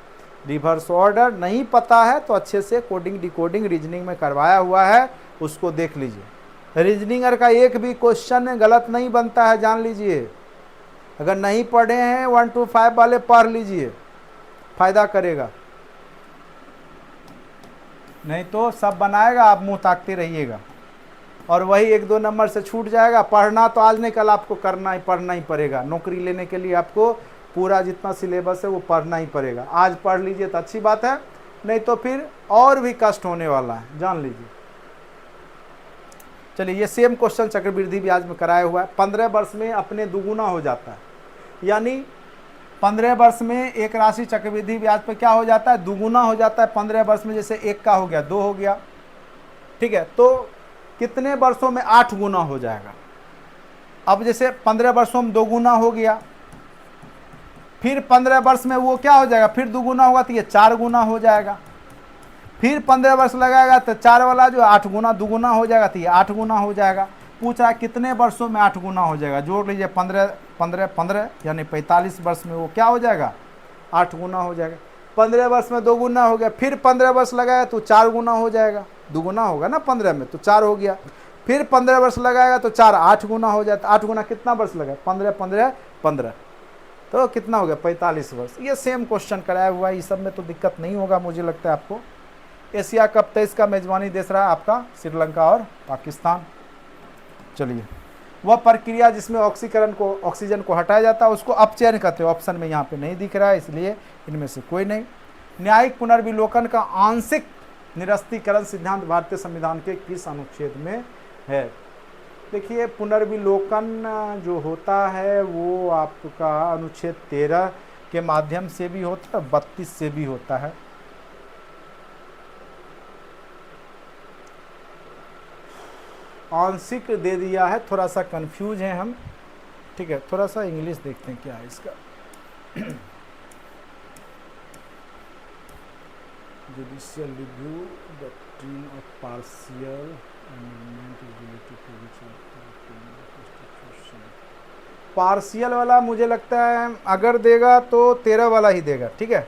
रिवर्स ऑर्डर नहीं पता है तो अच्छे से कोडिंग डिकोडिंग रीजनिंग में करवाया हुआ है, उसको देख लीजिए। रीजनिंगर का एक भी क्वेश्चन गलत नहीं बनता है, जान लीजिए। अगर नहीं पढ़े हैं 1 to 5 वाले पढ़ लीजिए, फायदा करेगा। नहीं तो सब बनाएगा, आप मुंह ताकते रहिएगा और वही 1-2 नंबर से छूट जाएगा। पढ़ना तो आज नहीं कल आपको पढ़ना ही पड़ेगा। नौकरी लेने के लिए आपको पूरा जितना सिलेबस है वो पढ़ना ही पड़ेगा। आज पढ़ लीजिए तो अच्छी बात है, नहीं तो फिर और भी कष्ट होने वाला है, जान लीजिए। चलिए, ये सेम क्वेश्चन चक्रवृद्धि ब्याज में कराया हुआ है। 15 वर्ष में अपने दुगुना हो जाता है, यानी 15 वर्ष में एक राशि चक्रवृद्धि ब्याज पर क्या हो जाता है, दुगुना हो जाता है। 15 वर्ष में जैसे 1 का हो गया 2 हो गया, ठीक है। तो कितने वर्षों में 8 गुना हो जाएगा। अब जैसे 15 वर्षों में 2 गुना हो गया, फिर 15 वर्ष में वो क्या हो जाएगा, फिर 2 गुना होगा तो ये 4 गुना हो जाएगा। फिर 15 वर्ष लगाएगा तो 4 वाला जो 8 गुना 2 गुना हो जाएगा तो ये 8 गुना हो जाएगा। पूछ रहा है कितने वर्षों में 8 गुना हो जाएगा, जोड़ लीजिए 15 15 15 यानी 45 वर्ष में वो क्या हो जाएगा, 8 गुना हो जाएगा। 15 वर्ष में 2 गुना हो गया, फिर 15 वर्ष लगाया तो 4 गुना हो जाएगा। 2 गुना होगा ना 15 में तो 4 हो गया। फिर 15 वर्ष लगाएगा तो 4 8 गुना हो जाता। 8 गुना कितना वर्ष लगा, 15 15 15 तो कितना हो गया, 45 वर्ष। ये सेम क्वेश्चन कराया हुआ है, इस सब में तो दिक्कत नहीं होगा मुझे लगता है आपको। एशिया कप 23 का मेजबानी देश रहा आपका श्रीलंका और पाकिस्तान। चलिए, वह प्रक्रिया जिसमें ऑक्सीजन को हटाया जाता है उसको अपचयन कहते हैं। ऑप्शन में यहाँ पे नहीं दिख रहा है, इसलिए इनमें से कोई नहीं। न्यायिक पुनर्विलोकन का आंशिक निरस्तीकरण सिद्धांत भारतीय संविधान के किस अनुच्छेद में है। देखिए, पुनर्विलोकन जो होता है वो आपका अनुच्छेद 13 के माध्यम से भी होता है, 32 से भी होता है। आंशिक दे दिया है, थोड़ा सा कंफ्यूज हैं हम, ठीक है। थोड़ा सा इंग्लिश देखते हैं क्या है इसका। Judicial review doctrine of partial amendment is related to which constitution. Partial वाला मुझे लगता है अगर देगा तो 13 वाला ही देगा, ठीक है।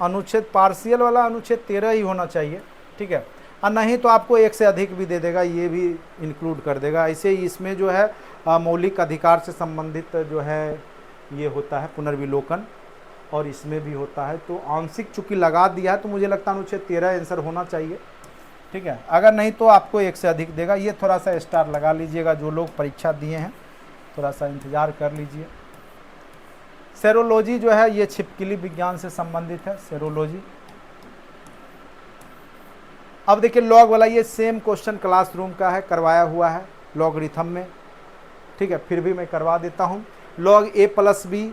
अनुच्छेद पार्शियल वाला अनुच्छेद 13 ही होना चाहिए, ठीक है। और नहीं तो आपको 1 से अधिक भी दे देगा, ये भी इंक्लूड कर देगा। ऐसे ही इसमें जो है मौलिक अधिकार से संबंधित जो है ये होता है पुनर्विलोकन, और इसमें भी होता है। तो आंशिक चूंकि लगा दिया है तो मुझे लगता है अनुच्छेद 13 आंसर होना चाहिए, ठीक है। अगर नहीं तो आपको 1 से अधिक देगा। ये थोड़ा सा स्टार लगा लीजिएगा, जो लोग परीक्षा दिए हैं थोड़ा सा इंतज़ार कर लीजिए। सेरोलॉजी जो है ये छिपकली विज्ञान से संबंधित है, सेरोलॉजी। अब देखिए लॉग वाला, ये सेम क्वेश्चन क्लासरूम का है, करवाया हुआ है लॉगरिथम में, ठीक है। फिर भी मैं करवा देता हूँ। लॉग a प्लस बी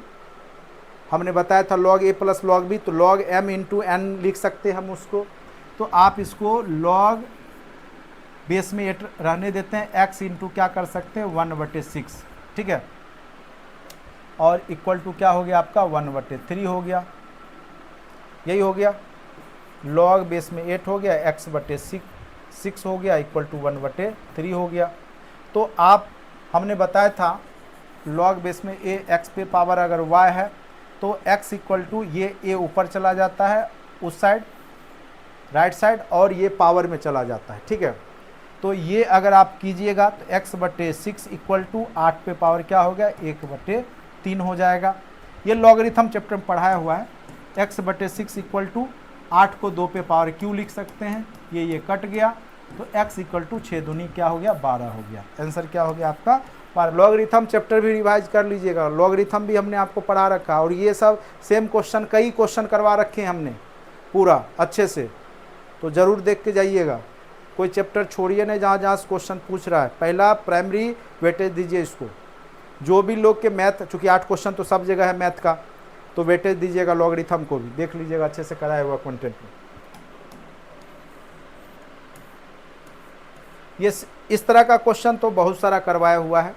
हमने बताया था, log a plus log B, तो लॉग m इंटू एन लिख सकते हैं हम उसको। तो आप इसको लॉग बेस में 8 रहने देते हैं, x इंटू क्या कर सकते हैं 1/6, ठीक है। और इक्वल टू क्या हो गया आपका 1/3 हो गया, यही हो गया। लॉग बेस में 8 हो गया, x/6 हो गया, इक्वल टू 1/3 हो गया। तो आप हमने बताया था लॉग बेस में a x पे पावर अगर y है तो x इक्वल टू ये a ऊपर चला जाता है उस साइड राइट साइड, और ये पावर में चला जाता है, ठीक है। तो ये अगर आप कीजिएगा तो x/6 इक्वल टू 8 पे पावर क्या हो गया 1/3 हो जाएगा। ये लॉगरिथम चैप्टर में पढ़ाया हुआ है। x/6 इक्वल टू 8 को 2 पे पावर q लिख सकते हैं, ये कट गया तो x इक्वल टू 6 दूनी क्या हो गया 12 हो गया। आंसर क्या हो गया आपका 12। लॉगरिथम चैप्टर भी रिवाइज कर लीजिएगा, लॉगरिथम भी हमने आपको पढ़ा रखा है और ये सब सेम क्वेश्चन कई क्वेश्चन करवा रखे हैं हमने पूरा अच्छे से, तो ज़रूर देख के जाइएगा। कोई चैप्टर छोड़िए नहीं जहाँ जहाँ क्वेश्चन पूछ रहा है। पहला प्राइमरी वेटेज दीजिए इसको, जो भी लोग के मैथ, चूँकि 8 क्वेश्चन तो सब जगह है मैथ का, तो वेटेज दीजिएगा लॉगरिथम को भी, देख लीजिएगा अच्छे से कराया हुआ कंटेंट में। ये इस तरह का क्वेश्चन तो बहुत सारा करवाया हुआ है,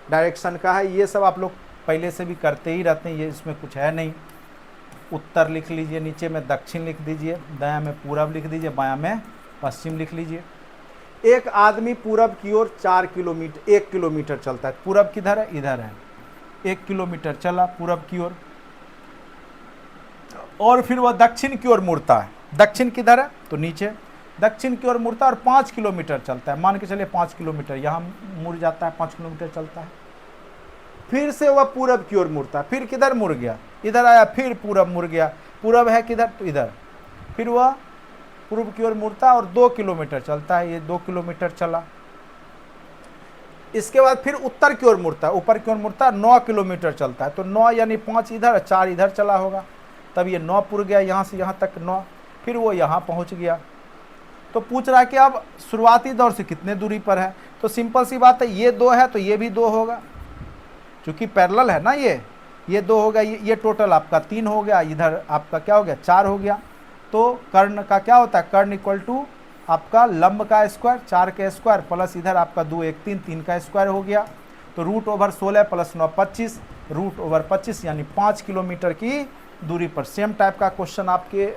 डायरेक्शन का है, ये सब आप लोग पहले से भी करते ही रहते हैं, ये इसमें कुछ है नहीं। उत्तर लिख लीजिए, नीचे में दक्षिण लिख दीजिए, दायां में पूरब लिख दीजिए, बायां में पश्चिम लिख लीजिए। एक आदमी पूरब की ओर 1 किलोमीटर चलता है, पूरब किधर है, इधर है, 1 किलोमीटर चला पूरब की ओर, और फिर वह दक्षिण की ओर मुड़ता है। दक्षिण किधर है तो नीचे, दक्षिण की ओर मुड़ता है और 5 किलोमीटर चलता है, मान के चलिए 5 किलोमीटर यहाँ मुड़ जाता है, 5 किलोमीटर चलता है। फिर से वह पूरब की ओर मुड़ता है, फिर किधर मुड़ गया, इधर आया, फिर पूरब मुड़ गया, पूरब है किधर तो इधर, फिर वह पूर्व की ओर मुड़ता है और 2 किलोमीटर चलता है, ये 2 किलोमीटर चला। इसके बाद फिर उत्तर की ओर मुड़ता है, ऊपर की ओर मुड़ता है, 9 किलोमीटर चलता है, तो 9 यानी 5 इधर 4 इधर चला होगा, तब ये 9 पुर गया, यहाँ से यहाँ तक 9, फिर वो यहाँ पहुँच गया। तो पूछ रहा है कि अब शुरुआती दौर से कितने दूरी पर है, तो सिंपल सी बात है, ये 2 है तो ये भी 2 होगा, क्योंकि पैरेलल है ना, ये 2 हो गया, ये टोटल आपका 3 हो गया, इधर आपका क्या हो गया 4 हो गया। तो कर्ण का क्या होता है, कर्ण इक्वल टू आपका लंब का स्क्वायर, 4 का स्क्वायर प्लस इधर आपका 2 1 3 3 का स्क्वायर हो गया, तो √16 प्लस 9 25, √25 यानी 5 किलोमीटर की दूरी पर। सेम टाइप का क्वेश्चन आपके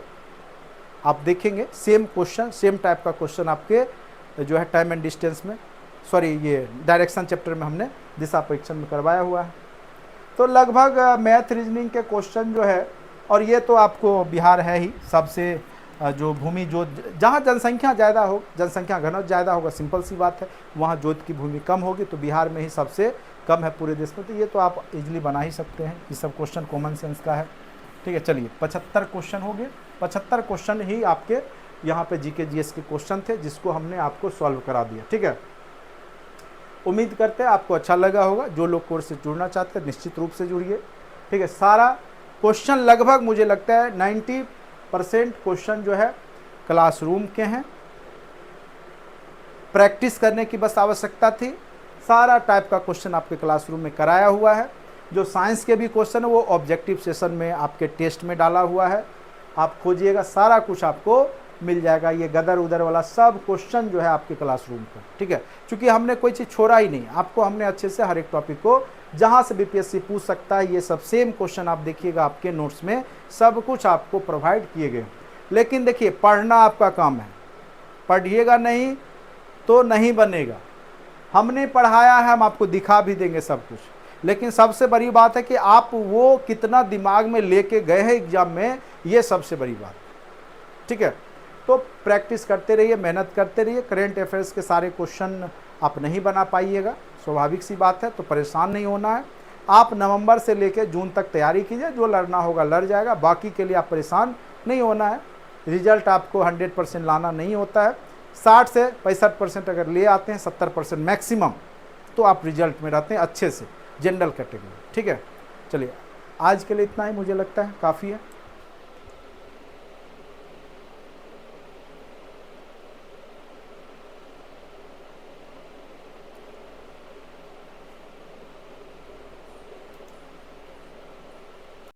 आप देखेंगे, सेम क्वेश्चन सेम टाइप का क्वेश्चन आपके जो है टाइम एंड डिस्टेंस में, सॉरी ये डायरेक्शन चैप्टर में हमने दिशा परीक्षण में करवाया हुआ है। तो लगभग मैथ रीजनिंग के क्वेश्चन जो है, और ये तो आपको बिहार है ही सबसे जो भूमि जो जहाँ जनसंख्या ज़्यादा हो, जनसंख्या घनत्व ज़्यादा होगा, सिंपल सी बात है, वहाँ जोत की भूमि कम होगी, तो बिहार में ही सबसे कम है पूरे देश में। तो ये तो आप इजीली बना ही सकते हैं, ये सब क्वेश्चन कॉमन सेंस का है। ठीक है, चलिए 75 क्वेश्चन हो गए, 75 क्वेश्चन ही आपके यहाँ पे जीके जीएस के क्वेश्चन थे, जिसको हमने आपको सॉल्व करा दिया। ठीक है, उम्मीद करते हैं आपको अच्छा लगा होगा। जो लोग कोर्स से जुड़ना चाहते हैं निश्चित रूप से जुड़िए। ठीक है, सारा क्वेश्चन लगभग मुझे लगता है 90% क्वेश्चन जो है क्लासरूम के हैं, प्रैक्टिस करने की बस आवश्यकता थी। सारा टाइप का क्वेश्चन आपके क्लासरूम में कराया हुआ है। जो साइंस के भी क्वेश्चन है वो ऑब्जेक्टिव सेशन में आपके टेस्ट में डाला हुआ है, आप खोजिएगा, सारा कुछ आपको मिल जाएगा। ये गदर उदर वाला सब क्वेश्चन जो है आपके क्लासरूम का। ठीक है, क्योंकि हमने कोई चीज़ छोड़ा ही नहीं, आपको हमने अच्छे से हर एक टॉपिक को जहाँ से बीपीएससी पूछ सकता है, ये सब सेम क्वेश्चन आप देखिएगा आपके नोट्स में, सब कुछ आपको प्रोवाइड किए गए। लेकिन देखिए, पढ़ना आपका काम है, पढ़िएगा नहीं तो नहीं बनेगा। हमने पढ़ाया है, हम आपको दिखा भी देंगे सब कुछ, लेकिन सबसे बड़ी बात है कि आप वो कितना दिमाग में लेके गए हैं एग्जाम में, ये सबसे बड़ी बात। ठीक है, तो प्रैक्टिस करते रहिए, मेहनत करते रहिए। करेंट अफेयर्स के सारे क्वेश्चन आप नहीं बना पाइएगा, स्वाभाविक सी बात है, तो परेशान नहीं होना है। आप नवंबर से लेकर जून तक तैयारी कीजिए, जो लड़ना होगा लड़ जाएगा, बाकी के लिए आप परेशान नहीं होना है। रिजल्ट आपको 100% लाना नहीं होता है, 60 से 65% अगर ले आते हैं, 70% मैक्सिमम, तो आप रिजल्ट में रहते हैं अच्छे से, जनरल कैटेगरी। ठीक है, चलिए आज के लिए इतना ही, मुझे लगता है काफ़ी है।